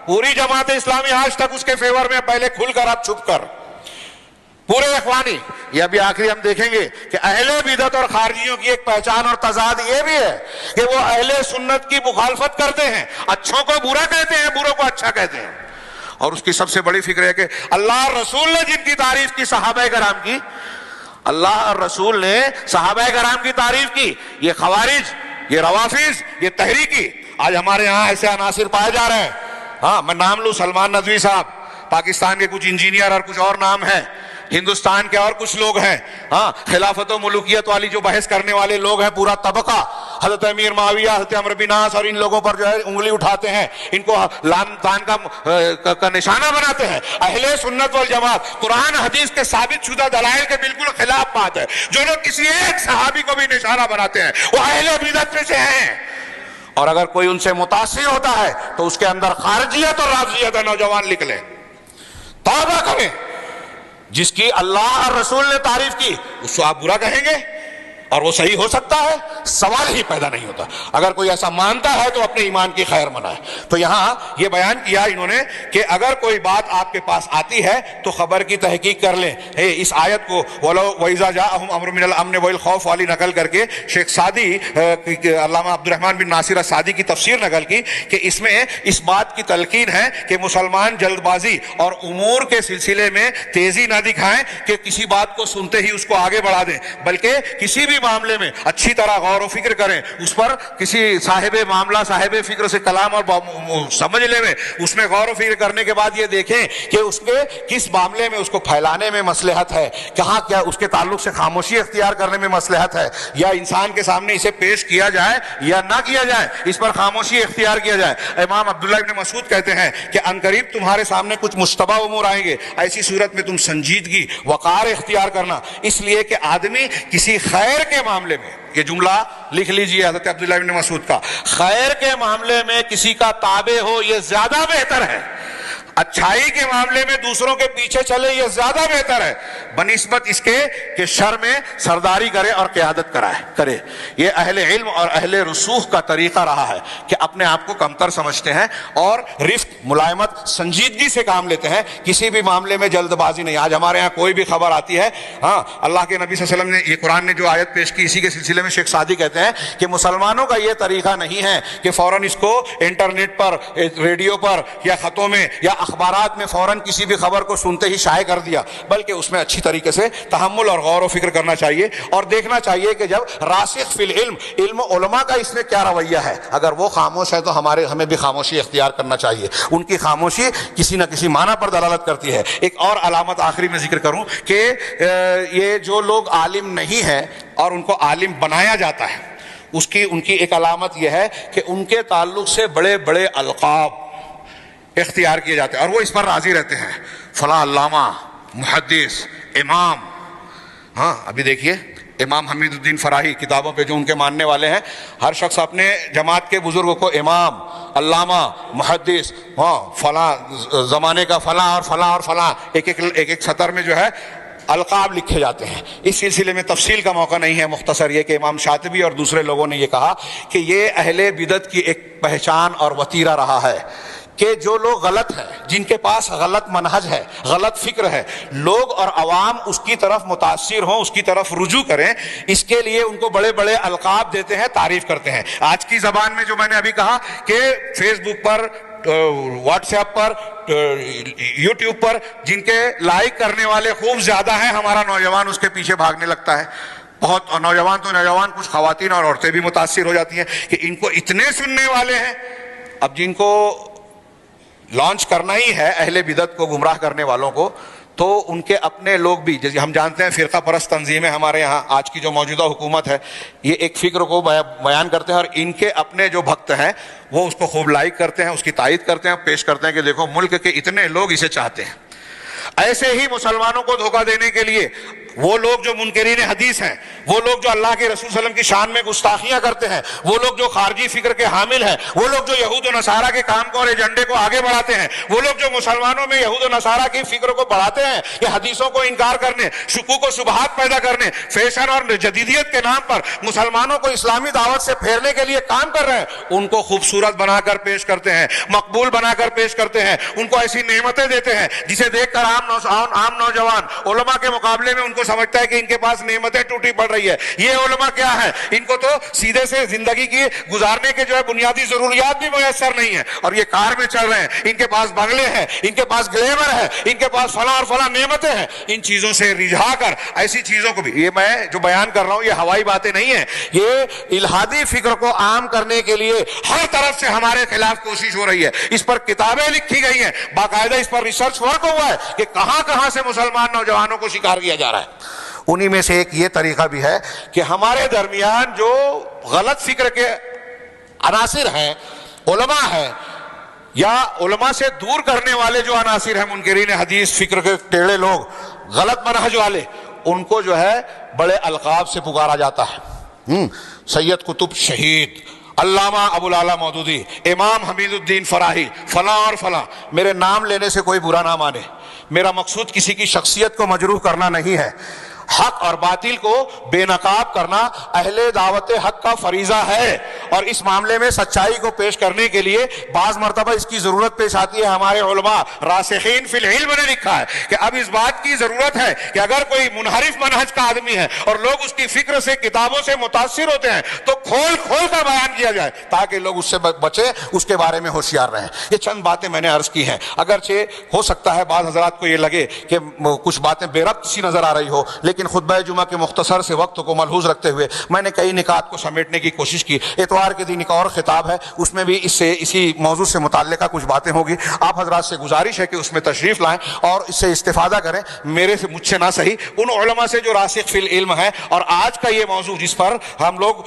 پوری جماعت اسلامی آج تک اس کے فیور میں، پہلے کھل کر اب چھپ کر. پورے اخوانی. یہ ابھی آخری ہم دیکھیں گے کہ اہل بدعت اور خارجیوں کی ایک پہچان اور تضاد یہ بھی ہے کہ وہ اہل سنت کی مخالفت کرتے ہیں، اچھوں کو برا کہتے ہیں، بروں کو اچھا کہتے ہیں. اور اس کی سب سے بڑی فکر ہے کہ اللہ اور رسول نے جن کی تعریف کی، صحابہ کرام کی، اللہ اور رسول نے صحابہ کرام کی تعریف کی. یہ خوارج، یہ روافض، یہ تحریکی، آج ہمارے ہاں ایسے عناصر پائے جا رہے ہیں. ہاں میں نام لوں، سلمان ندوی صاحب، پاکستان کے کچھ انجینئر اور کچھ اور نام ہیں، ہندوستان کے اور کچھ لوگ ہیں، ہاں خلافت و ملوکیت والی جو بحث کرنے والے لوگ ہیں، پورا طبقہ، حضرت امیر معاویہ، حضرت عمرو بن عاص اور ان لوگوں پر جو ہے انگلی اٹھاتے ہیں، ان کو لعن طعن کا نشانہ بناتے ہیں. اہل سنت والجماعت قرآن حدیث کے ثابت شدہ دلائل کے بالکل خلاف بات ہے. جو لوگ کسی ایک صحابی کو بھی نشانہ بناتے ہیں وہ اہل بدعت میں سے ہیں. اور اگر کوئی ان سے متاثر ہوتا ہے تو اس کے اندر خارجیت اور رافضیت ہے. نوجوان لکھ لیں، توبہ کریں. جس کی اللہ اور رسول نے تعریف کی اس کو آپ برا کہیں گے اور وہ صحیح ہو سکتا ہے؟ سوال ہی پیدا نہیں ہوتا. اگر کوئی ایسا مانتا ہے تو اپنے ایمان کی خیر منائے. تو یہاں یہ بیان کیا انہوں نے کہ اگر کوئی بات آپ کے پاس آتی ہے تو خبر کی تحقیق کر لیں. اس آیت کو وَإِذَا جَاءَهُمْ أَمْرٌ مِّنَ الْأَمْنِ وَالْخَوْفِ والی نقل کر کے شیخ سعدی، علامہ عبد الرحمن بن ناصر السعدی کی تفسیر نقل کی کہ اس میں اس بات کی تلقین ہے کہ مسلمان جلد بازی اور امور کے سلسلے میں تیزی نہ دکھائیں کہ کسی بات کو سنتے ہی اس کو آگے بڑھا دیں، بلکہ کسی بھی معاملے میں اچھی طرح غور و فکر کریں. اس پر کسی صاحب معاملہ، صاحب فکر سے کلام اور سمجھ لے میں اس میں غور و فکر کرنے کے بعد یہ دیکھیں کہ اس کے کس معاملے میں اس کو پھیلانے میں مصلحت ہے، کہاں کیا اس کے تعلق سے خاموشی اختیار کرنے میں مصلحت ہے، یا انسان کے سامنے اسے پیش کیا جائے یا نہ کیا جائے، اس پر خاموشی اختیار کیا جائے. امام عبداللہ ابن مسعود کہتے ہیں کہ عنقریب تمہارے سامنے کچھ مشتبہ امور آئیں گے، ایسی صورت میں تم سنجیدگی، وقار اختیار کرنا، اس لیے کہ آدمی کسی خیر کے معاملے میں، یہ جملہ لکھ لیجئے حضرت عبداللہ بن مسعود کا، خیر کے معاملے میں کسی کا تابع ہو یہ زیادہ بہتر ہے، اچھائی کے معاملے میں دوسروں کے پیچھے چلے یہ زیادہ بہتر ہے، بنسبت اس کے کہ شر میں سرداری کرے اور قیادت کرے. یہ اہل علم اور اہل رسوخ کا طریقہ رہا ہے کہ اپنے آپ کو کمتر سمجھتے ہیں اور رفق، ملائمت، سنجیدگی سے کام لیتے ہیں، کسی بھی معاملے میں جلد بازی نہیں. آج ہمارے ہاں کوئی بھی خبر آتی ہے، ہاں اللہ کے نبی صلی اللہ علیہ وسلم نے یہ قرآن نے جو آیت پیش کی، اسی کے سلسلے میں شیخ سعدی کہتے ہیں کہ مسلمانوں کا یہ طریقہ نہیں ہے کہ فوراً اس کو انٹرنیٹ پر، ریڈیو پر یا خطوں میں یا اخبارات میں فوراً کسی بھی خبر کو سنتے ہی شائع کر دیا، بلکہ اس میں اچھی طریقے سے تحمل اور غور و فکر کرنا چاہیے، اور دیکھنا چاہیے کہ جب راسخ فی العلم علم علماء کا اس میں کیا رویہ ہے، اگر وہ خاموش ہے تو ہمیں بھی خاموشی اختیار کرنا چاہیے، ان کی خاموشی کسی نہ کسی معنی پر دلالت کرتی ہے۔ ایک اور علامت آخری میں ذکر کروں کہ یہ جو لوگ عالم نہیں ہیں اور ان کو عالم بنایا جاتا ہے، ان کی ایک علامت یہ ہے کہ ان کے تعلق سے بڑے بڑے القاب اختیار کیے جاتے ہیں اور وہ اس پر راضی رہتے ہیں، فلاں علامہ، محدث، امام۔ ہاں ابھی دیکھیے امام حمید الدین فراہی کتابوں پہ جو ان کے ماننے والے ہیں، ہر شخص اپنے جماعت کے بزرگوں کو امام، علامہ، محدث، ہاں فلاں زمانے کا فلاں اور فلاں اور فلاں، ایک سطر میں جو ہے القاب لکھے جاتے ہیں۔ اس سلسلے میں تفصیل کا موقع نہیں ہے، مختصر یہ کہ امام شاطبی اور دوسرے لوگوں نے یہ کہا کہ یہ اہل بدعت کی ایک پہچان اور وتیرہ رہا ہے کہ جو لوگ غلط ہیں، جن کے پاس غلط منہج ہے، غلط فکر ہے، لوگ اور عوام اس کی طرف متاثر ہوں، اس کی طرف رجوع کریں، اس کے لیے ان کو بڑے بڑے القاب دیتے ہیں، تعریف کرتے ہیں۔ آج کی زبان میں جو میں نے ابھی کہا کہ فیس بک پر، واٹس ایپ پر، یوٹیوب پر جن کے لائک کرنے والے خوب زیادہ ہیں، ہمارا نوجوان اس کے پیچھے بھاگنے لگتا ہے۔ بہت نوجوان کچھ خواتین اور عورتیں بھی متاثر ہو جاتی ہیں کہ ان کو اتنے سننے والے ہیں۔ اب جن کو لانچ کرنا ہی ہے اہل بدعت کو گمراہ کرنے والوں کو، تو ان کے اپنے لوگ بھی، جیسے ہم جانتے ہیں فرقہ پرست تنظیمیں ہمارے یہاں، آج کی جو موجودہ حکومت ہے، یہ ایک فکر کو بیان کرتے ہیں اور ان کے اپنے جو بھکت ہیں وہ اس کو خوب لائک کرتے ہیں، اس کی تائید کرتے ہیں، پیش کرتے ہیں کہ دیکھو ملک کے اتنے لوگ اسے چاہتے ہیں۔ ایسے ہی مسلمانوں کو دھوکہ دینے کے لیے وہ لوگ جو منکرین حدیث ہیں، وہ لوگ جو اللہ کے رسول صلی اللہ علیہ وسلم کی شان میں گستاخیاں کرتے ہیں، وہ لوگ جو خارجی فکر کے حامل ہیں، وہ لوگ جو یہود و نصارہ کے کام کو اور ایجنڈے کو آگے بڑھاتے ہیں، وہ لوگ جو مسلمانوں میں یہود و نصارہ کی فکر کو بڑھاتے ہیں کہ حدیثوں کو انکار کرنے، شکوک و شبہات پیدا کرنے، فیشن اور جدیدیت کے نام پر مسلمانوں کو اسلامی دعوت سے پھیرنے کے لیے کام کر رہے ہیں، ان کو خوبصورت بنا کر پیش کرتے ہیں، مقبول بنا کر پیش کرتے ہیں، ان کو ایسی نعمتیں دیتے ہیں جسے دیکھ کر عام نوجوان علماء کے مقابلے میں ان کو سمجھتا ہے کہ ان کے پاس نعمتیں ٹوٹی پڑ رہی ہے۔ یہ علماء کیا ہے؟ ان کو تو سیدھے سے زندگی کی گزارنے کے جو ہے بنیادی ضروریات بھی میسر نہیں ہے، اور یہ کار میں چل رہے ہیں، ان کے پاس بنگلے ہیں، ان کے پاس گلیمر ہے، ان کے پاس فلاں اور فلاں نعمتیں ہیں۔ ان چیزوں سے رجھا کر ایسی چیزوں کو بھی، یہ میں جو بیان کر رہا ہوں یہ ہوائی باتیں نہیں ہیں، یہ الہادی فکر کو عام کرنے کے لیے ہر طرف سے ہمارے خلاف کوشش ہو رہی ہے۔ اس پر کتابیں لکھی گئی ہیں، باقاعدہ اس پر ریسرچ ورک ہوا ہے کہ کہاں سے مسلمان نوجوانوں کو شکار کیا جا رہا ہے۔ انہی میں سے ایک یہ طریقہ بھی ہے کہ ہمارے درمیان جو غلط فکر کے عناصر ہیں، علماء ہیں، یا علماء سے دور کرنے والے جو عناصر ہیں، منکرین حدیث فکر کے ٹیڑے لوگ، غلط منہج والے، ان کو جو ہے بڑے القاب سے پکارا جاتا ہے۔ سید قطب شہید، علامہ ابو العلا مودودی، امام حمید الدین فراہی، فلاں اور فلاں۔ میرے نام لینے سے کوئی برا نہ مانے، میرا مقصود کسی کی شخصیت کو مجروح کرنا نہیں ہے۔ حق اور باطل کو بے نقاب کرنا اہل دعوت حق کا فریضہ ہے، اور اس معاملے میں سچائی کو پیش کرنے کے لیے بعض مرتبہ اس کی ضرورت پیش آتی ہے۔ ہمارے علماء راسخین فی العلم نے لکھا ہے کہ اب اس بات کی ضرورت ہے کہ اگر کوئی منحرف منہج کا آدمی ہے اور لوگ اس کی فکر سے، کتابوں سے متاثر ہوتے ہیں، تو کھول کر بیان کیا جائے تاکہ لوگ اس سے بچے، اس کے بارے میں ہوشیار رہیں۔ یہ چند باتیں میں نے عرض کی ہیں، اگرچہ ہو سکتا ہے بعض حضرات کو یہ لگے کہ کچھ باتیں بے ربط سی نظر آ رہی ہو، لیکن خطبہ جمعہ کے مختصر سے وقت کو ملحوظ رکھتے ہوئے میں نے کئی نکات کو سمیٹنے کی کوشش کی۔ اتوار کے دن ایک اور خطاب ہے، اس میں بھی اسی موضوع سے متعلقہ کچھ باتیں ہوگی۔ آپ حضرات سے گزارش ہے کہ اس میں تشریف لائیں اور اس سے استفادہ کریں، مجھ سے نہ صحیح ان علماء سے جو راسخ فی العلم ہیں۔ اور آج کا یہ موضوع جس پر ہم لوگ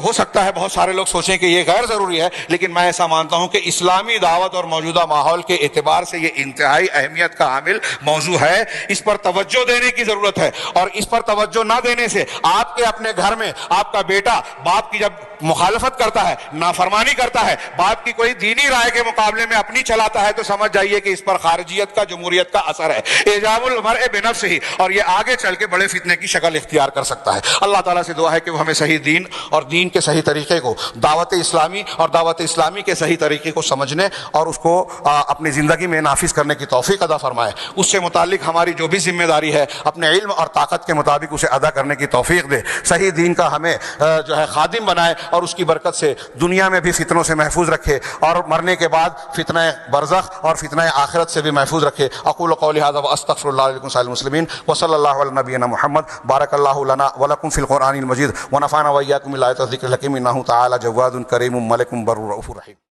ہو سکتا ہے بہت سارے لوگ سوچیں کہ یہ غیر ضروری ہے، لیکن میں ایسا مانتا ہوں کہ اسلامی دعوت اور موجودہ ماحول کے اعتبار سے یہ انتہائی اہمیت کا حامل موضوع ہے۔ اس پر توجہ دینے کی ضرورت ہے، اور اس پر توجہ نہ دینے سے آپ کے اپنے گھر میں آپ کا بیٹا باپ کی جب مخالفت کرتا ہے، نافرمانی کرتا ہے، باپ کی کوئی دینی رائے کے مقابلے میں اپنی چلاتا ہے، تو سمجھ جائیے کہ اس پر خارجیت کا، جمہوریت کا اثر ہے۔ اعجاب المرء بنفسہ، اور یہ آگے چل کے بڑے فتنے کی شکل اختیار کر سکتا ہے۔ اللہ تعالیٰ سے دعا ہے کہ وہ ہمیں صحیح دین اور دین کے صحیح طریقے کو، دعوت اسلامی اور دعوت اسلامی کے صحیح طریقے کو سمجھنے اور اس کو اپنی زندگی میں نافذ کرنے کی توفیق عطا فرمائے۔ اس سے متعلق ہماری جو بھی ذمہ داری ہے اپنے علم اور طاقت کے مطابق اسے ادا کرنے کی توفیق دے۔ صحیح دین کا ہمیں جو ہے خادم بنائے اور اس کی برکت برکت سے دنیا میں بھی فتنوں سے محفوظ رکھے اور مرنے کے بعد فتنہ برزخ اور فتنہ آخرت سے بھی محفوظ رکھے. اقول قولی ھذا واستغفر اللہ لکم سائر المسلمین وصلی اللہ علی نبینا محمد. بارک اللہ لنا ولکم فی القرآن المجید ونفعنا وإیاکم بالآیات والذکر الحکیم انہ تعالی جواد کریم ملک بر رؤوف رحیم.